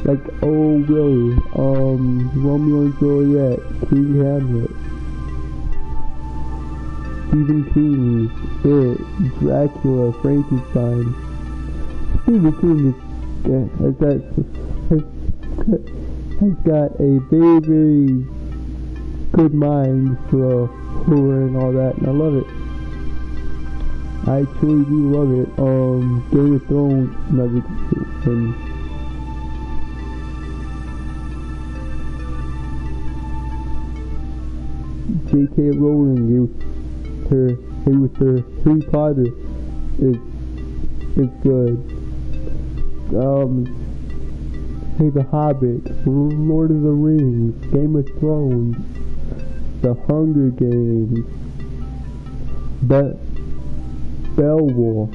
Like, oh Willie, Romeo and Juliet, King Hamlet, Stephen King, It, Dracula, Frankenstein. Stephen King has got a very, very good mind for horror and all that, and I love it. I truly do love it. Game of Thrones, another one. J.K. Rowling, with her Harry Potter is good. The Hobbit, Lord of the Rings, Game of Thrones, The Hunger Games, Beowulf,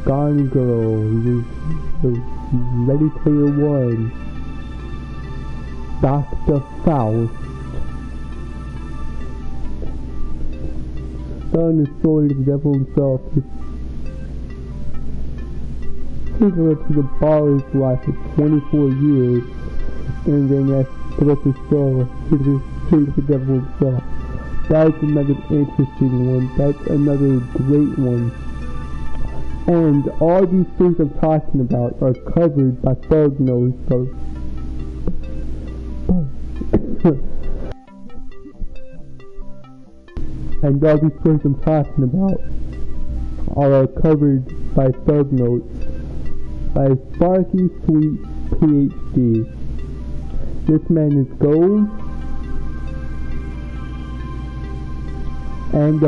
Gone Girl, Ready Player One, Dr. Faust, Son and Sword of the Devil himself. He's lived to the bar his life for 24 years, and then as the rest of his soul, he's the devil himself. That's another interesting one. That's another great one. And all these things I'm talking about are covered by Thug Nose, so and all these things I'm talking about are covered by Thug Notes by Sparky Sweet PhD. This man is gold, and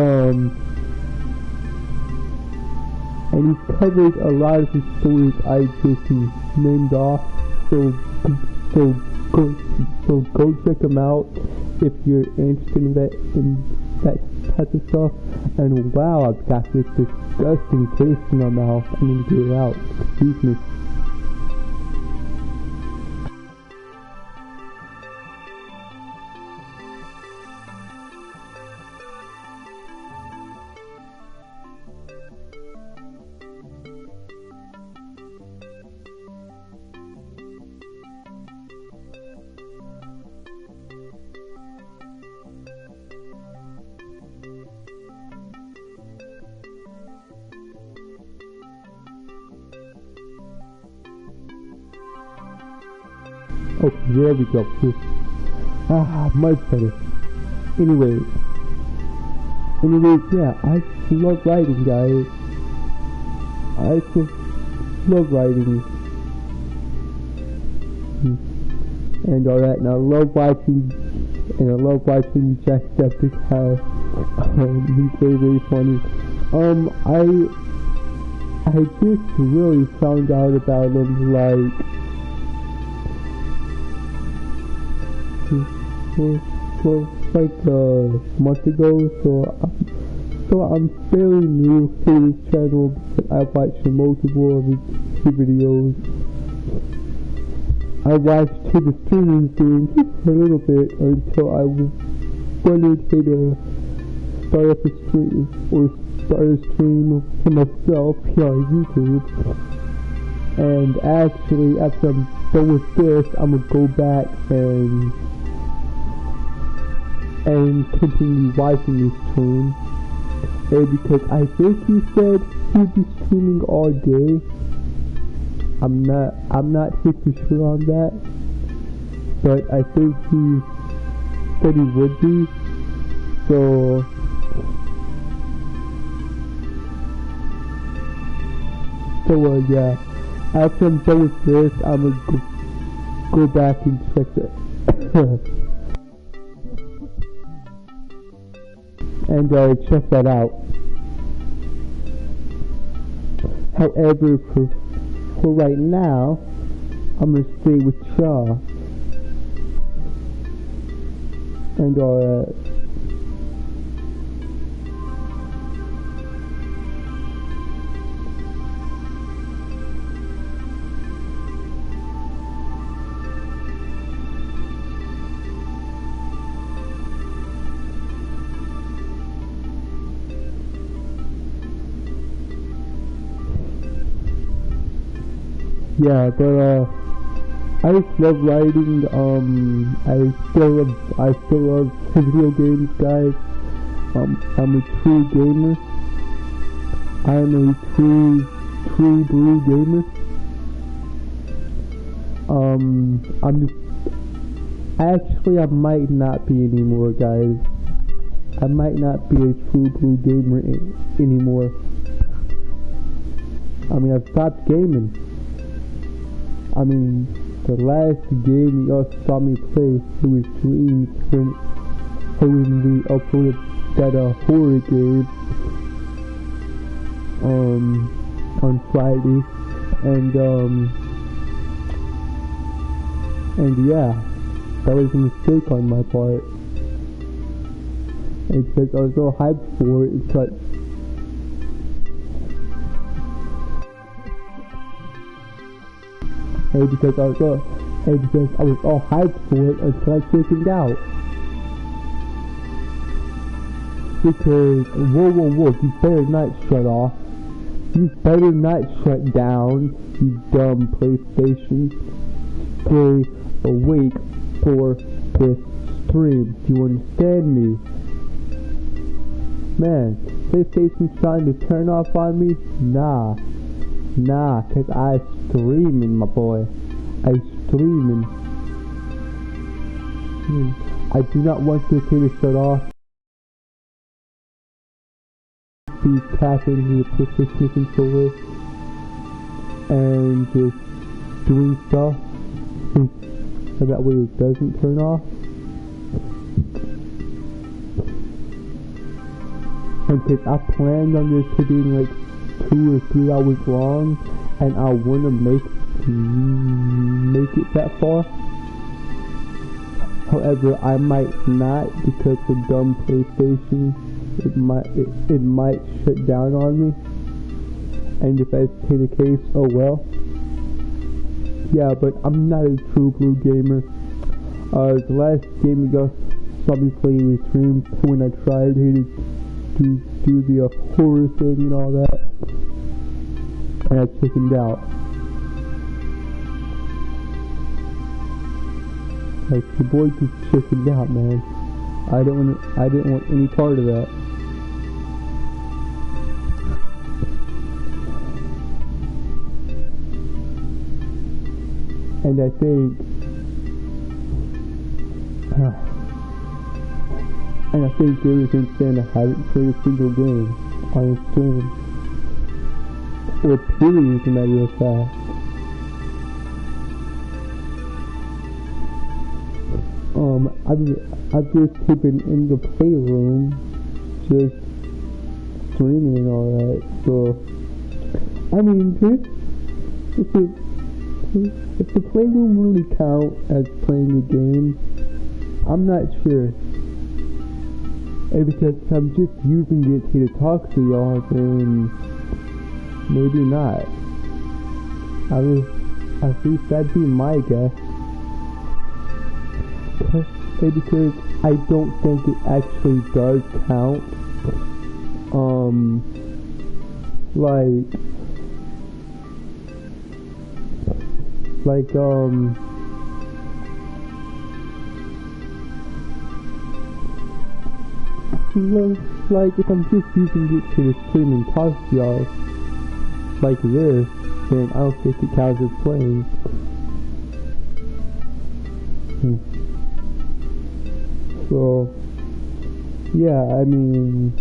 he's covered a lot of his stories I just named off, so go check him out if you're interested in that type of stuff. And wow, I've got this disgusting taste in my mouth. I need to get it out. Excuse me. Oh, there we go. Much better. Anyways, yeah, I love writing, guys. I love writing. And all that, and I love watching Jacksepticeye. He's very, very funny. I just really found out about him, like a month ago, so I'm fairly new to this channel, but I've watched multiple of his videos. I watched his streaming thing just a little bit until I wanted to start up a stream, or start a stream for myself here on YouTube. And actually, after I'm done with this, I'm gonna go back and continue watching this stream. And because I think he said he'd be streaming all day. I'm not super sure on that, but I think he said he would be. So yeah. After I'm done with this, I'm gonna go back and check it. And check that out. However, for right now, I'm gonna stay with Shaw. And yeah, but I just love writing. I still love video games, guys. I'm a true gamer. I'm a true blue gamer. Actually, I might not be anymore, guys. I might not be a true blue gamer anymore. I mean, I've stopped gaming. I mean, the last game y'all saw me play, it was Dreams, when we uploaded that horror game on Friday, and yeah, that was a mistake on my part. And because I was so hyped for it, it's like, because I was all hyped for it until I chickened out. Because whoa, you better not shut off. You better not shut down, you dumb PlayStation. Stay awake for this stream. Do you understand me? Man, PlayStation's trying to turn off on me? Nah, cause I streaming, my boy. I streaming. I do not want this thing to shut off. Be tapping the PlayStation controller and just doing stuff so that way it doesn't turn off. And because I planned on this to being like 2 or 3 hours long, and I want to make it that far. However, I might not, because the dumb PlayStation, it might shut down on me. And if that's the case, oh well. Yeah, but I'm not a true blue gamer. The last game you guys saw me playing with Dreams, when I tried to do the horror thing and all that, and I chickened out. Like, the boy just chickened out, man. I didn't want any part of that. And I think ever since then I haven't played a single game on a stream. Or period, as a matter of fact. I've just been in the playroom, just streaming and all that. So, I mean, if the playroom really count as playing a game, I'm not sure. And because I'm just using it to talk to y'all, then maybe not. At least that'd be my guess. Because I don't think it actually does count. Like if I'm just using it to stream and talk to y'all like this, then I don't think it counts as playing. So, yeah, I mean,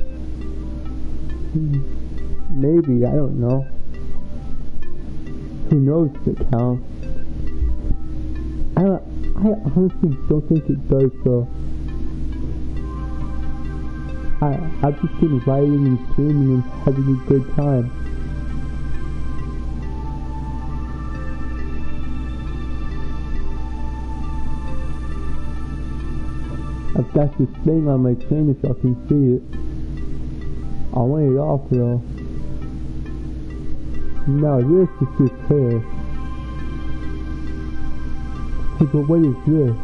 maybe, I don't know. Who knows if it counts? I honestly don't think it does though. I've just been writing and streaming and having a good time. I've got this thing on my chin if y'all can see it. I want it off though. Now this is just hair. Hey, but what is this?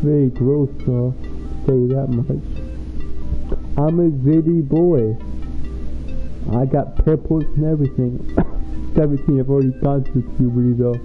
Very gross though, I'll tell you that much. I'm a zitty boy. I got pimples and everything. 17, I've already gone through puberty though.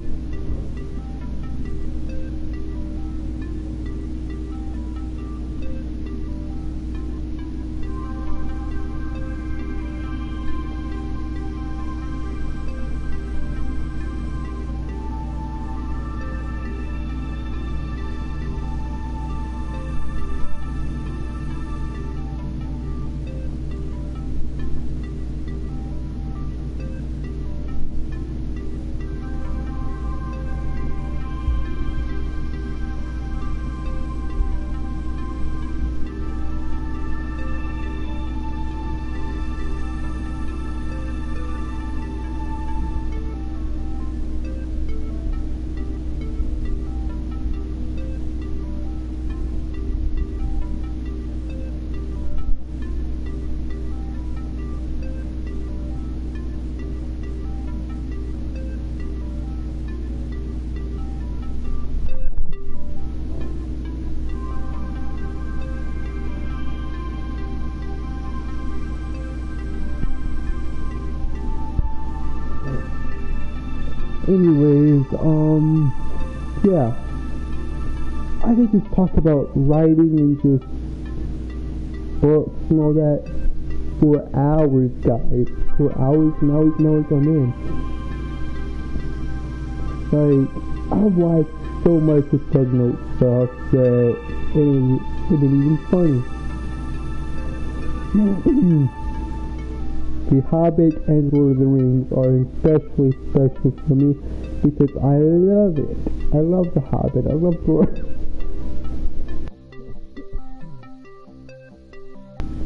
Anyways, yeah. I could just talk about writing and just books and all that for hours, guys. For hours and hours and hours on end. Like, I've watched so much of Tug Note stuff that it ain't even funny. The Hobbit and Lord of the Rings are especially special for me because I love it. I love The Hobbit. I love Lord.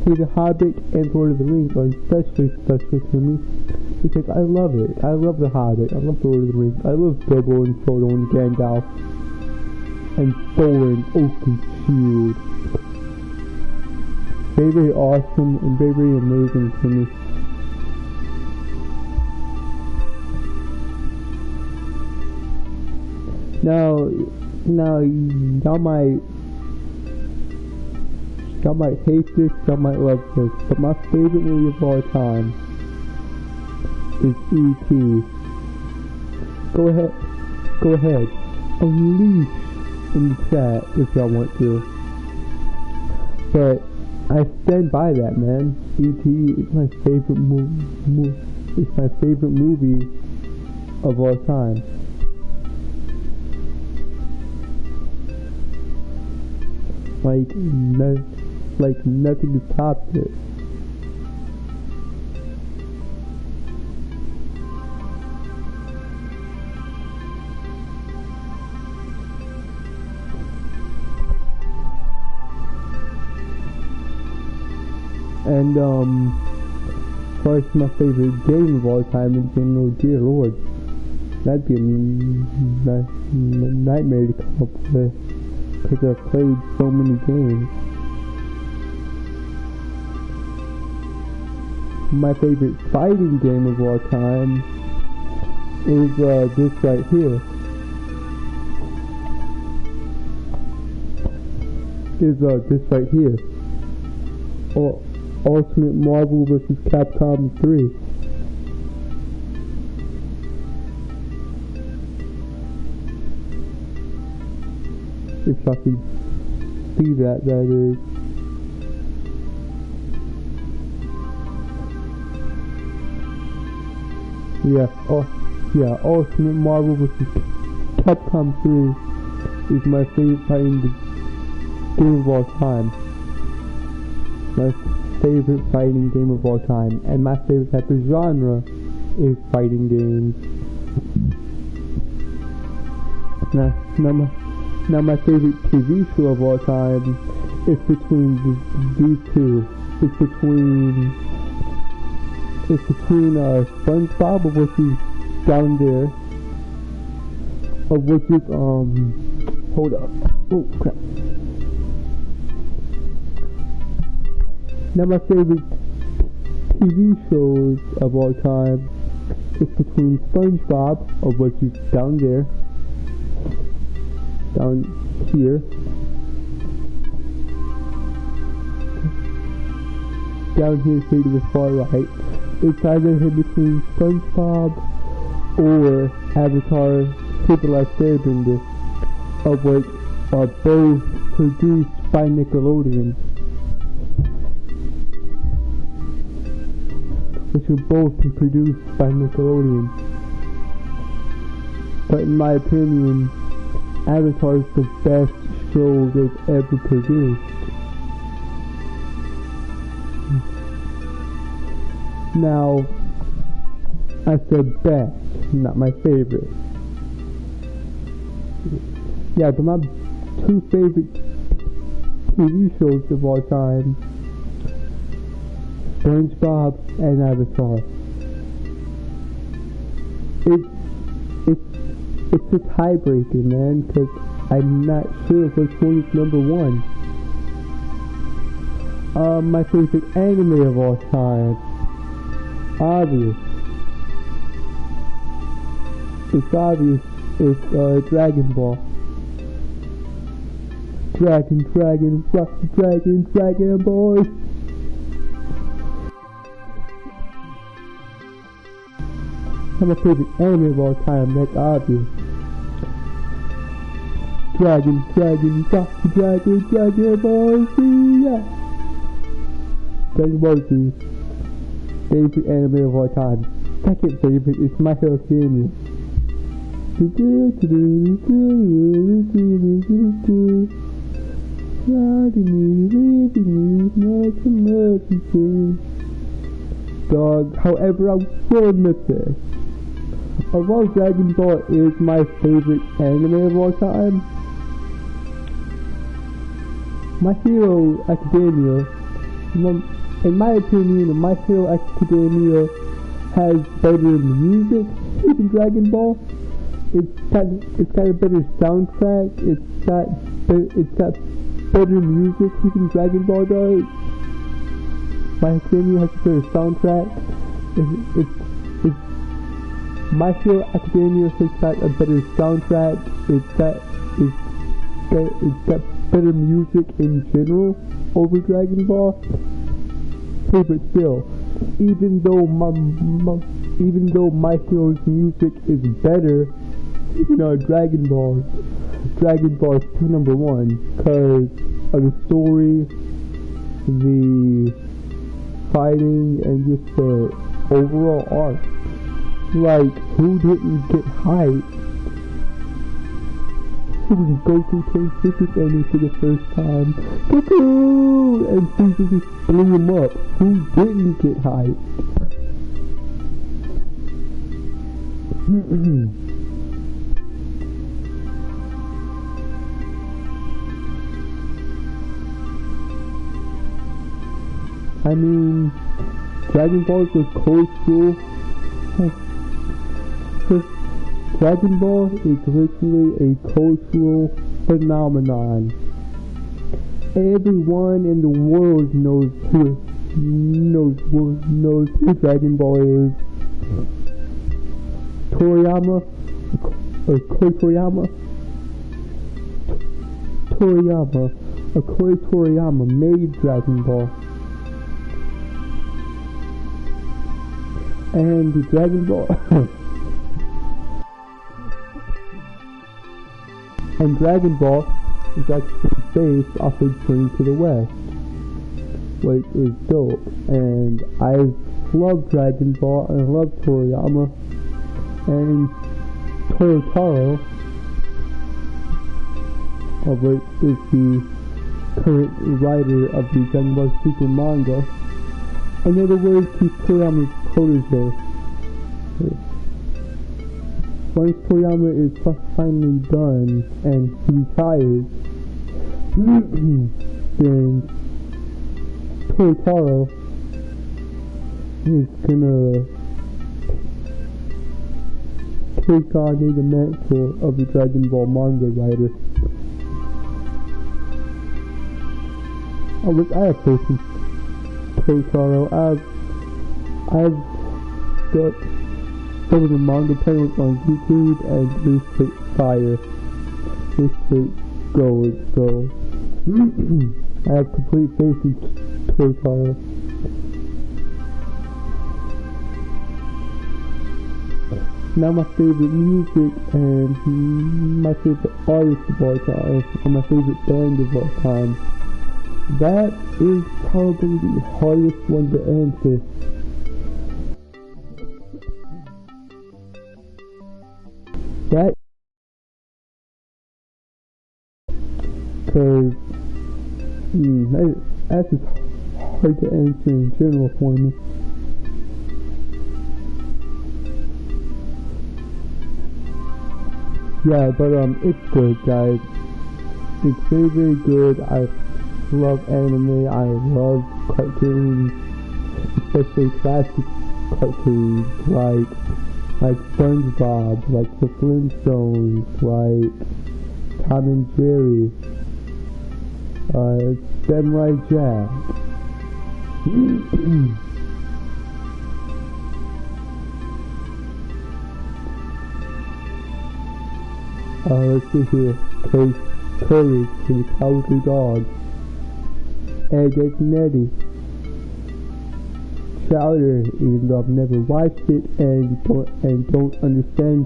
See, The Hobbit and Lord of the Rings are especially special to me because I love it. I love The Hobbit. I love Lord of the Rings. I love Bilbo and Frodo and Gandalf and Thorin Oakenshield. Very, very awesome and very, very amazing to me. Now, y'all might hate this, y'all might love this, but my favorite movie of all time is E.T. Go ahead, unleash in the chat if y'all want to. But I stand by that, man. E.T. is my favorite it's my favorite movie of all time. Like nothing to top it. And as far as my favorite game of all time is, you know, dear Lord, that'd be a nightmare to come up with. Because I've played so many games. My favorite fighting game of all time is this right here. Or Ultimate Marvel vs. Capcom 3. If I can see that is. Yeah, Ultimate Marvel vs. Capcom 3 is my favorite fighting game of all time. My favorite fighting game of all time. And my favorite type of genre is fighting games. Now my favorite TV show of all time is between these two. It's between SpongeBob, of which is down there, of which is hold up. Oh crap. Now my favorite TV shows of all time is between SpongeBob, of which is down there, down here, down here to the far right. It's either in between SpongeBob or Avatar: The Last Airbender, of which are both produced by Nickelodeon. Which will both be produced by Nickelodeon. But in my opinion, Avatar is the best show they've ever produced. Now, I said best, not my favorite. Yeah, but my two favorite TV shows of all time, SpongeBob and Avatar. It's a tiebreaker, man, because I'm not sure which one is number one. My favorite anime of all time, obvious. It's obvious. It's Dragon Ball. Dragon, rock the Dragon Ball. My favorite anime of all time, that's obvious. Dragon, rock the Dragon Ball Z, yeah. Dragon Ball Z. Favorite anime of all time. Second favorite is My Hero Academia. Dog, however, I will admit this. Although Dragon Ball is my favorite anime of all time, My Hero Academia, in my opinion, My Hero Academia has better music than Dragon Ball. It's got a better soundtrack. It's got better music than Dragon Ball does. My Academia has a better soundtrack. My Hero Academia has got a better soundtrack. It's got better music in general over Dragon Ball. Hey, but still, even though My Hero's music is better, Dragon Ball is still number one because of the story, the fighting, and just the overall arc. Like, who didn't get hyped when Goku takes Super Saiyan for the first time? Goku! And Frieza just blew him up. Who didn't get hyped? I mean, Dragon Ball is a cultural. Dragon Ball is literally a cultural phenomenon. Everyone in the world knows who Dragon Ball is. Akira Toriyama made Dragon Ball. And the Dragon Ball and Dragon Ball is actually based off of Journey to the West, which is dope. And I love Dragon Ball, and I love Toriyama, and Taro, of which is the current writer of the Dragon Ball Super manga. In other words, he's Toriyama's protege. Once Toriyama is finally done and he retires, then Toyotaro is gonna take on the mantle of the Dragon Ball manga writer. I have faith in Toyotaro. I've got some of the manga panels on YouTube, and they're straight fire. They're straight gold, so I have complete faith in Toyotaro. Now my favorite music and my favorite artist of all time, and my favorite band of all time. That is probably the hardest one to answer. Because that's just hard to answer in general for me. Yeah, but it's good, guys. It's very, very good. I love anime. I love cartoons, especially classic cartoons like SpongeBob, like the Flintstones, like Tom and Jerry, Samurai Jack. Let's see here. Courage to the Cowardly Dog. Ed, Edd n Eddy. Chowder, even though I've never watched it and don't understand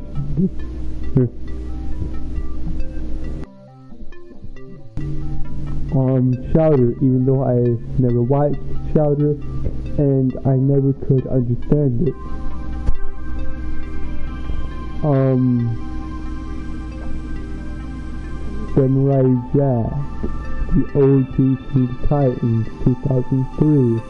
Chowder, even though I never watched Chowder and I never could understand it. Samurai Jack, the OG Teen Titans, 2003.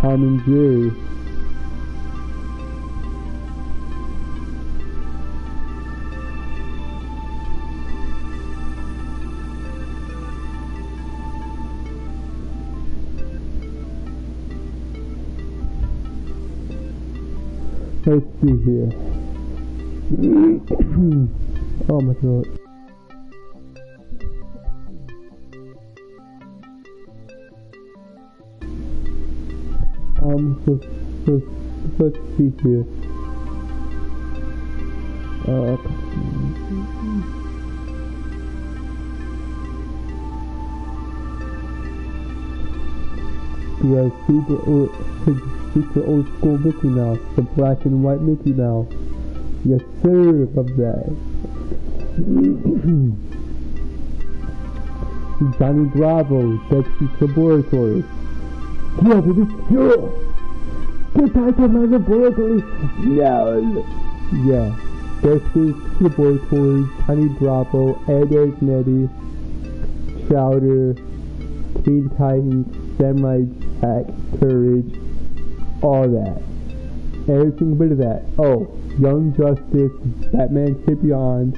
Tom and Jerry. Let's see here. Oh my throat. So let's see here. We have super old school Mickey Mouse, the black and white Mickey Mouse. Yes sir, love that. Johnny Bravo, Dexter's Laboratory. Yeah, but it's true. Get out of my laboratory now. Yeah, Dexter's Laboratory, Johnny Bravo, Ed, Edd n Eddy, Chowder, Teen Titans, Samurai Jack, Courage, all that. Everything but that. Oh, Young Justice, Batman Hit Beyond.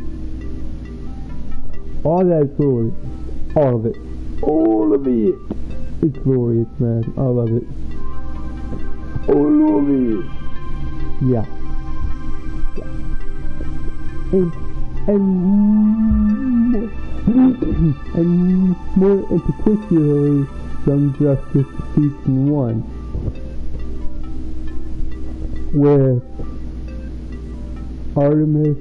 All that is glorious. All of it. All of it. It's glorious, man. I love it. All of it. Yeah. And more in particularly Young Justice Season 1, with Artemis,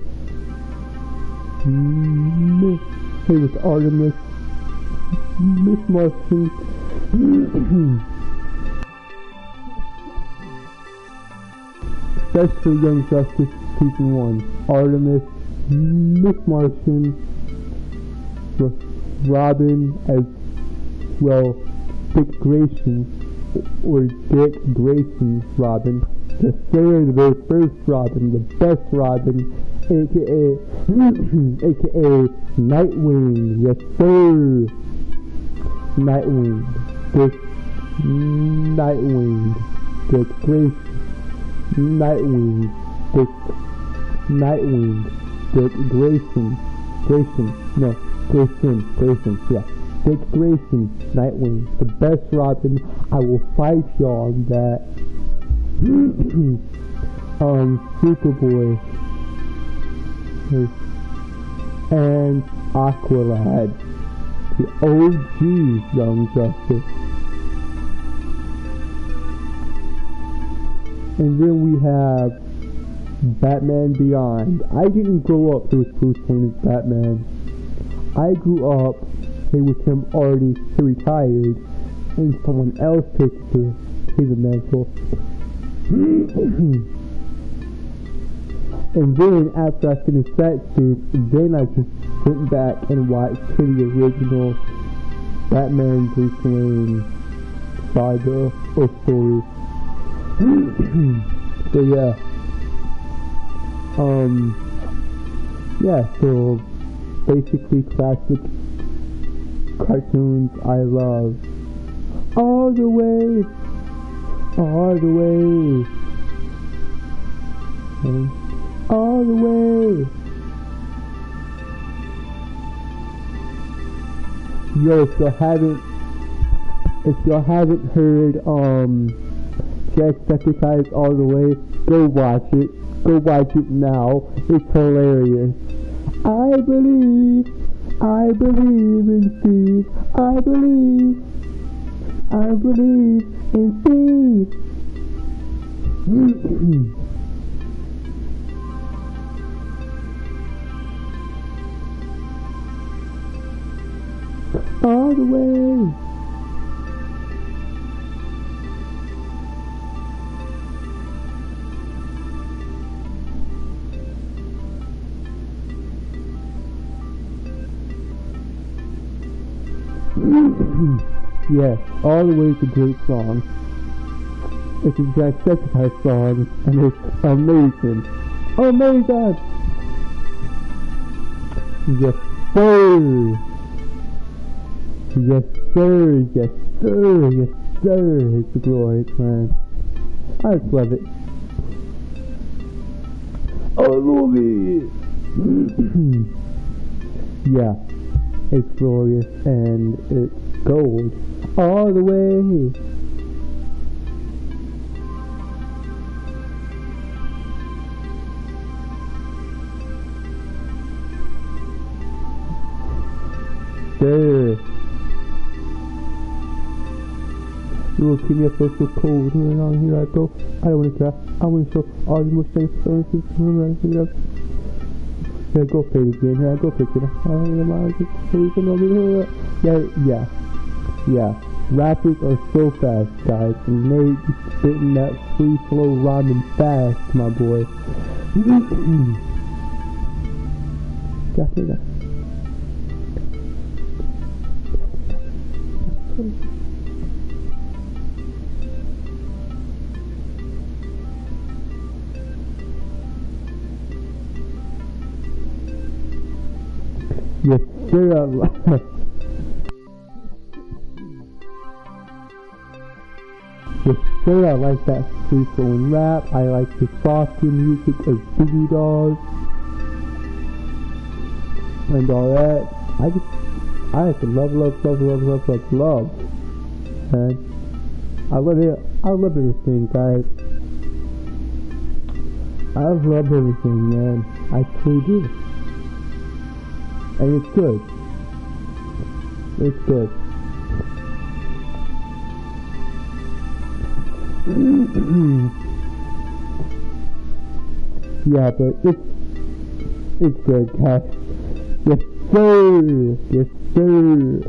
Miss Martian, especially Young Justice Season 1, Artemis, Miss Martian, Robin, as well, Dick Grayson, or Dick Grayson Robin. Yes sir, the very first Robin, the best Robin, aka aka Nightwing. Yes sir, Nightwing. Dick Nightwing. Dick Grayson. Nightwing. Dick Nightwing. Dick Grayson. Grayson, yeah. Dick Grayson, Nightwing, the best Robin. I will fight you on that. Superboy and Aqualad, the OG Young Justice. And then we have Batman Beyond. I didn't grow up with Bruce Wayne as Batman. I grew up with him already retired, and someone else took the mantle. And then after I finished that suit, then I just went back and watched the original Batman Bruce Wayne saga or story. So so basically classic cartoons I love. All the way. All the way. Yo, if y'all haven't heard Jacksepticeye's All the Way, go watch it. Go watch it now. It's hilarious. I believe in Steve. I believe in Steve. All the way. Yes, All the Way is a great song. It's a Jacksepticeye song, and it's amazing. Amazing! Yes, sir! Yes, sir! Yes, sir! Yes, sir! It's glorious, man. I just love it. I love it! Yeah. It's glorious and it's gold all the way. There. You will keep me up so cold. And here I go. I don't want to cry. I want to show all the most things. Here I go fade again. Here I go fade again. Yeah. Rappers are so fast, guys. And they be spitting that free flow rhyming fast, my boy. Yes, sir. Yes, sir. I like that free flowing rap. I like the softer music of Biggie Dog and all that. I just love. And I love it. I love everything, guys. I love everything, man. I truly do. And it's good. It's good. Yeah, but it's good, guys. Yes, sir. Yes, sir.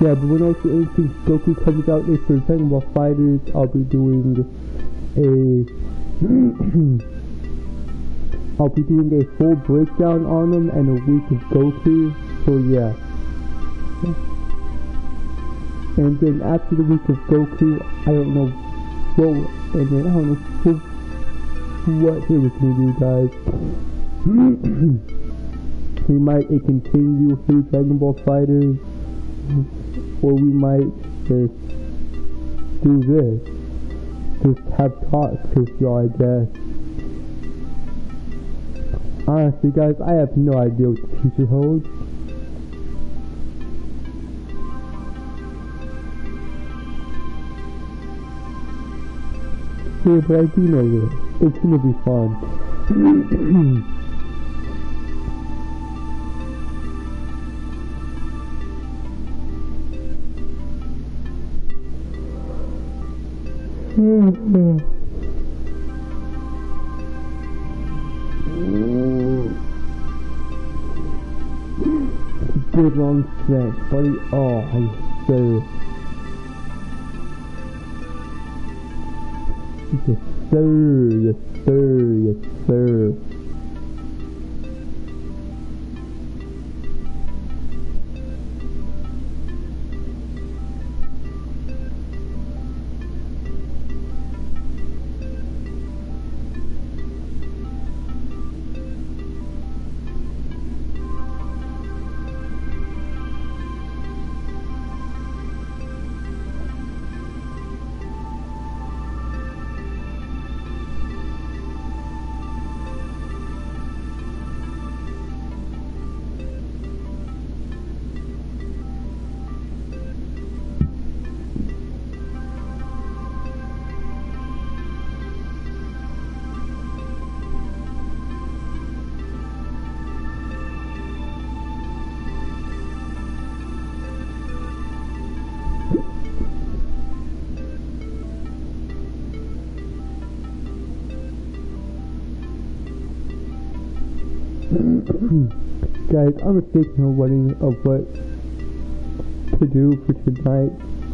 Yeah, but when Ultra Instinct Goku comes out next for Dragon Ball Fighters, I'll be doing a I'll be doing a full breakdown on them and a week of Goku. So yeah. And then after the week of Goku, I don't know what he was gonna do, guys. We might continue through Dragon Ball Fighters, or we might just do this. Just have talks with y'all, I guess. Honestly, guys, I have no idea what the future holds. Yeah, but I do know this. It's gonna be fun. Good long stretch, buddy. Oh, yes sir. Yes sir, yes sir, yes sir. Guys, I'm thinking of what to do for tonight,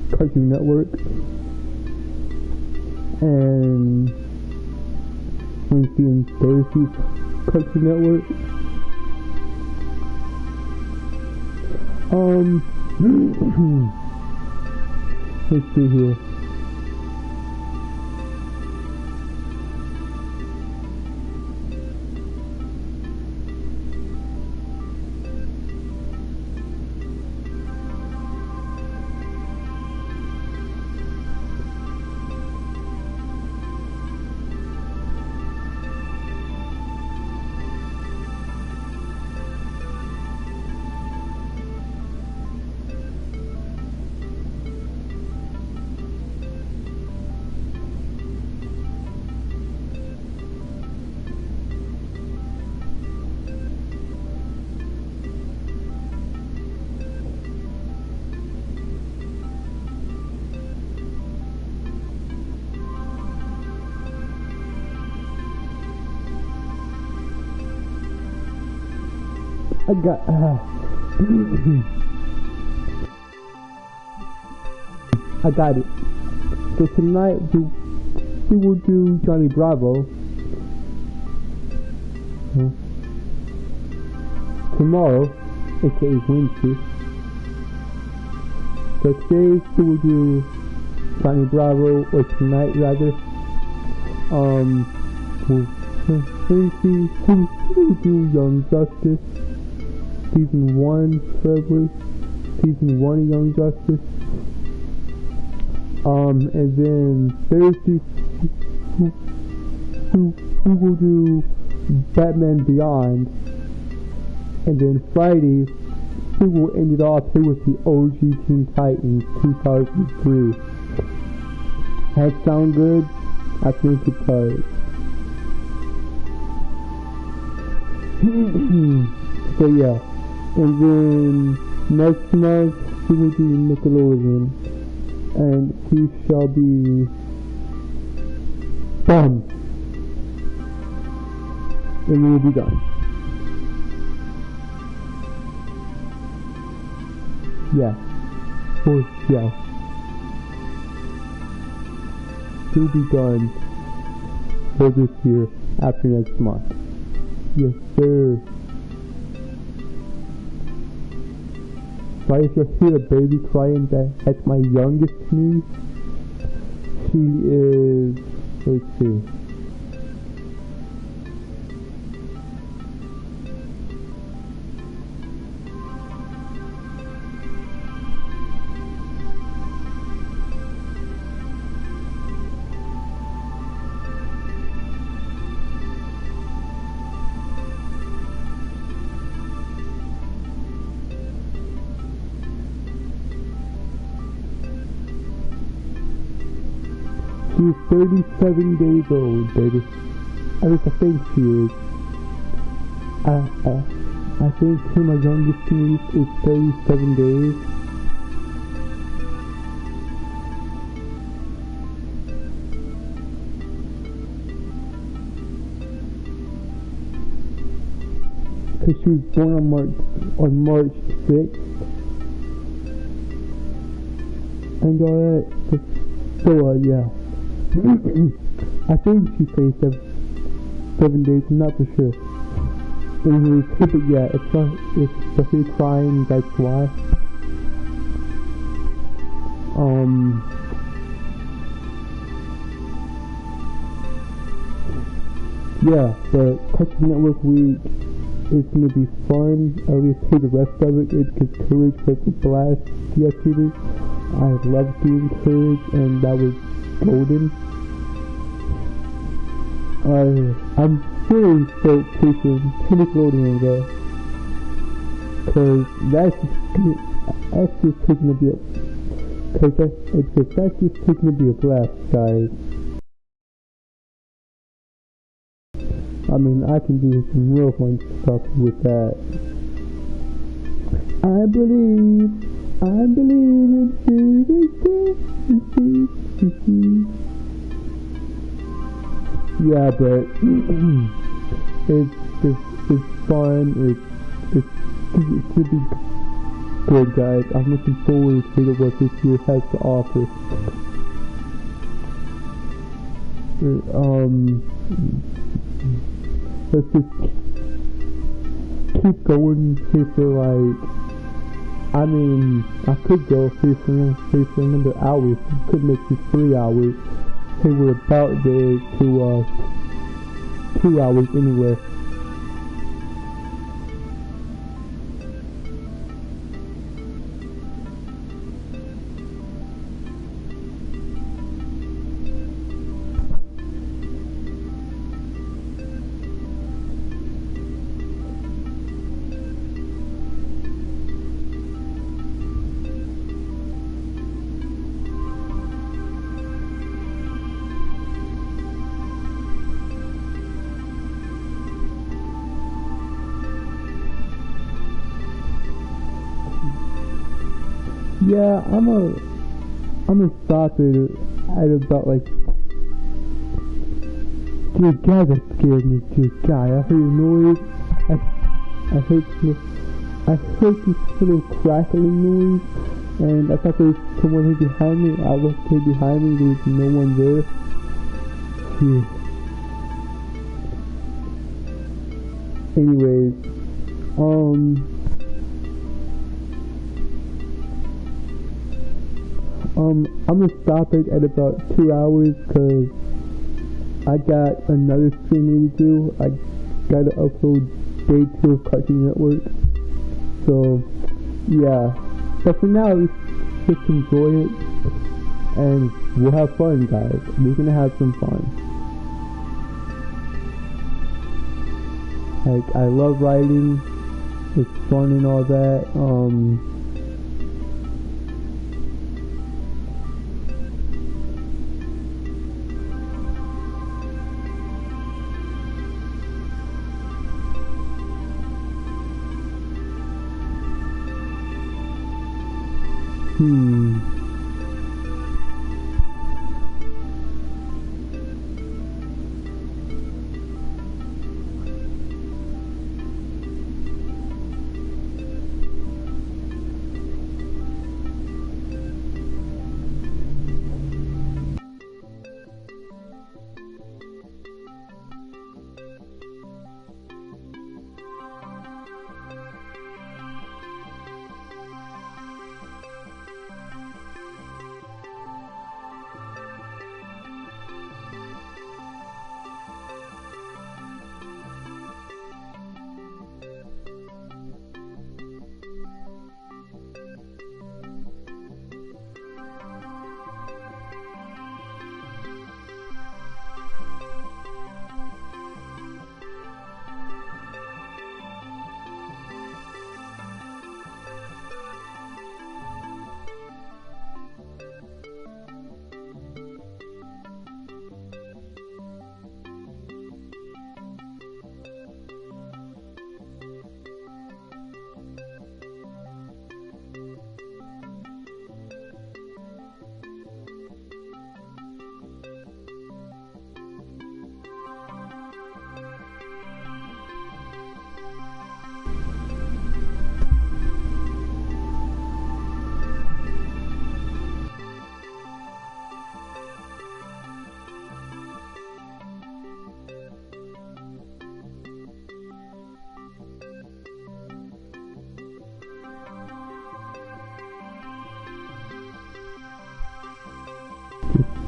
Cartoon Network, and Wednesday and Thursday, Cartoon Network. Let's see here. I got it. So tonight we will do Johnny Bravo. Tomorrow, aka Wednesday. So today we will do Johnny Bravo, or tonight rather. Wednesday we'll do Young Justice. Season 1 February, Season 1 Young Justice, and then Thursday we will do Batman Beyond, and then Friday we will end it off here with the OG Teen Titans 2003. That sound good? I think it does. So yeah. And then next month we will do Nickelodeon, and he shall be done, and we will be done. Yeah, Well, yeah. She'll be done for this year after next month. Yes, sir. But if you hear a baby crying, that's my youngest niece. She is, let's see. She's 37 days old, baby. At least I think she is. I think my youngest niece is 37 days. Because she was born on March 6th. And all that. So, yeah. I think she says 7 days, I'm not for sure. Anyways, but yeah, if you're crying, that's why. Yeah, but Cartoon Network Week is gonna be fun, at least for the rest of it, because Courage was a blast yesterday. I loved doing Courage, and that was golden. I'm very stoked to see Nickelodeon though, cause that's just taking to be a blast, guys. I mean, I can do some real fun stuff with that. I believe in yeah, but it's fun. It's gonna be good, guys. I'm looking forward to what this year has to offer. Let's just keep going here for like. I mean, I could go here for another hour. Could make this 3 hours. Hey, we're about there to 2 hours anyway. Yeah, I'm gonna stop it at about like. Good God, that scared me. Good God, I heard a noise. I heard this little crackling noise, and I thought there was someone here behind me. I looked here behind me, there was no one there. Phew. Anyways, I'm gonna stop it at about 2 hours, cause I got another streaming to do. I gotta upload day 2 of Cartoon Network. So, yeah. But for now, just enjoy it, and we'll have fun, guys. We're gonna have some fun. Like, I love writing. It's fun and all that.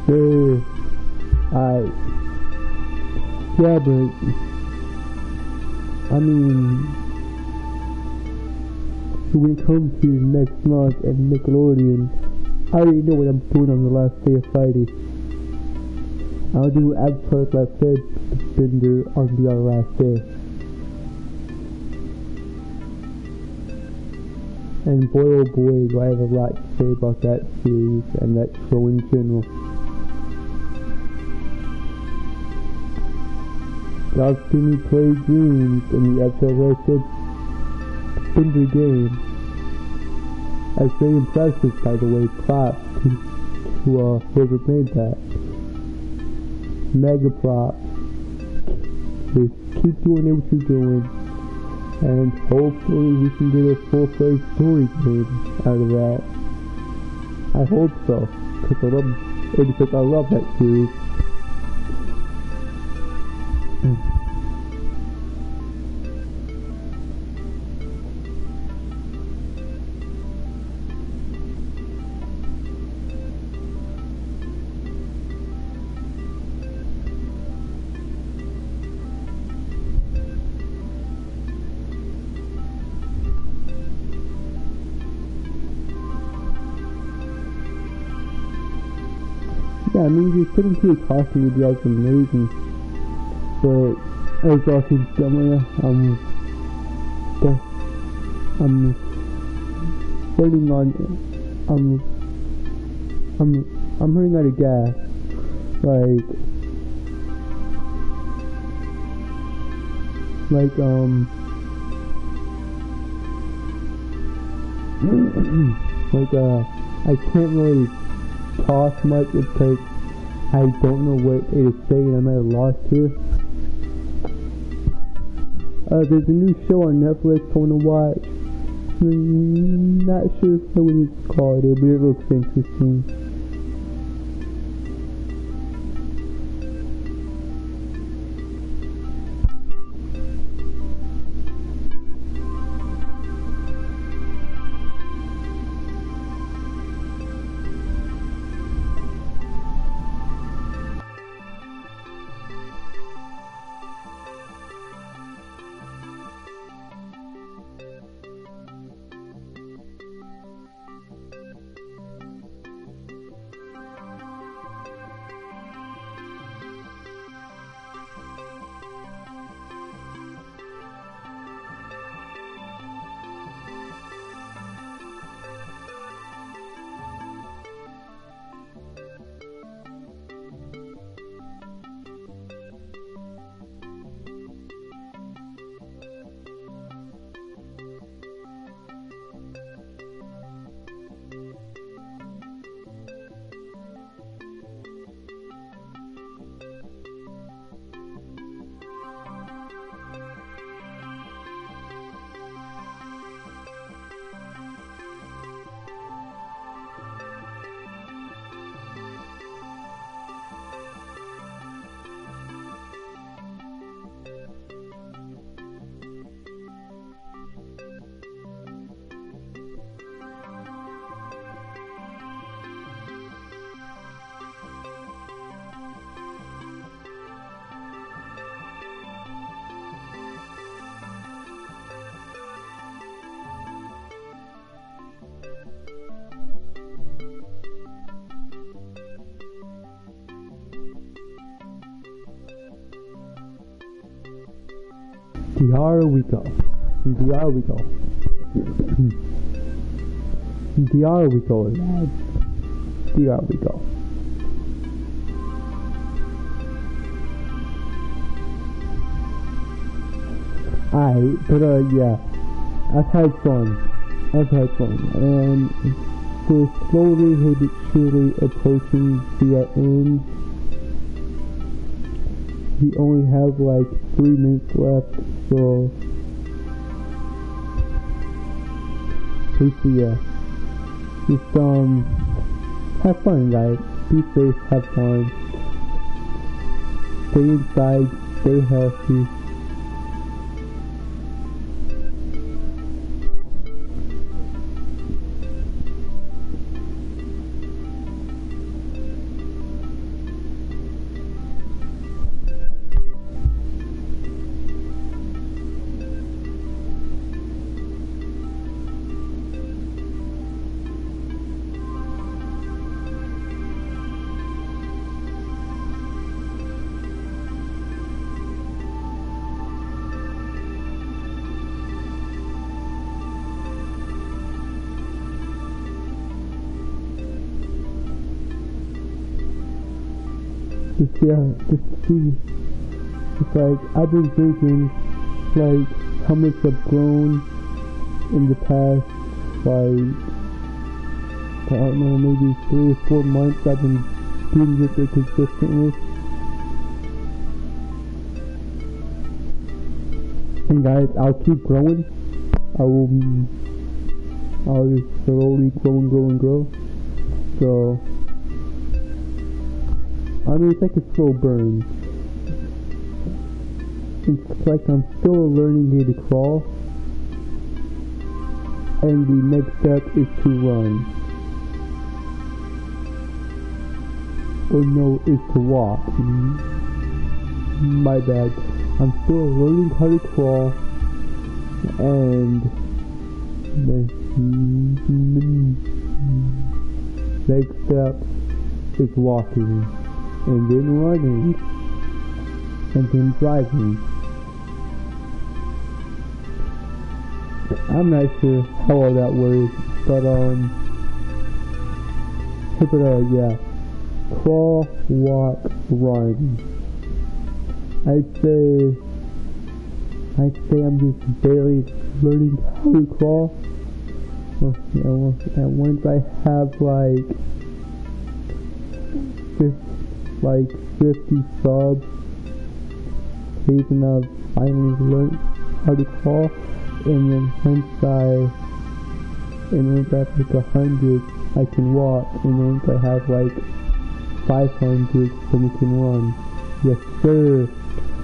So, yeah, but, I mean, when it comes to next month and Nickelodeon, I already know what I'm doing on the last day of Friday. I'll do Avatar's Last Airbender on the last day. And boy oh boy, do I have a lot to say about that series and that show in general. Y'all see me play Dreams in the Avatar Last Airbender game. That's very impressive, by the way. Props to whoever made that. Mega props. Just keep doing what you're doing, and hopefully we can get a full-fledged story game out of that. I hope so, because I love that series. Yeah, I mean, just sitting here talking with you guys is amazing, but as y'all can tell me, I'm running out of gas, like, I can't really talk much because I don't know what it is saying. I'm at a loss here. There's a new show on Netflix I want to watch. Not sure what it's called, but it looks interesting. Here we go. Here we go. Here we go, lads. Here we go. But yeah, I've had fun, and we're slowly but surely approaching the end. We only have like 3 minutes left, so yeah, just have fun, guys. Be safe, have fun, stay inside, stay healthy. just to see. It's like, I've been thinking, like, how much I've grown in the past, like, I don't know, maybe 3 or 4 months I've been doing this consistently. And guys, I'll keep growing. I'll just slowly grow. So, I mean, it's like a slow burn. It's like I'm still learning how to crawl. And the next step is to run. Or no, is to walk. My bad. I'm still learning how to crawl. And the next step is walking. And then running. And then driving. I'm not sure how all that works, but yeah. Crawl, walk, run. I'd say I'm just barely learning how to crawl. And once I have like 50 subs, then I've finally learned how to crawl. And then once I have like 100, I can walk. And once I have like 500, then we can run. Yes, sir.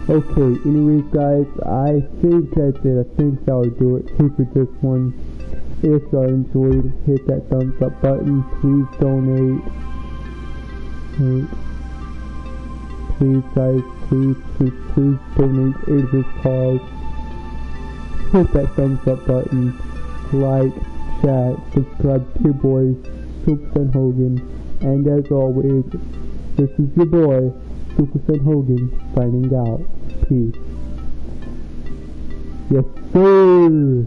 Okay, anyways, guys, I think that's it. I think that'll do it here for this one. If y'all enjoyed, hit that thumbs up button. Please donate. Please, guys, please donate to this cause. Hit that thumbs up button. Like, chat, subscribe to your boy, Super Sen Hogan. And as always, this is your boy, Super Sen Hogan, signing out. Peace. Yes, sir!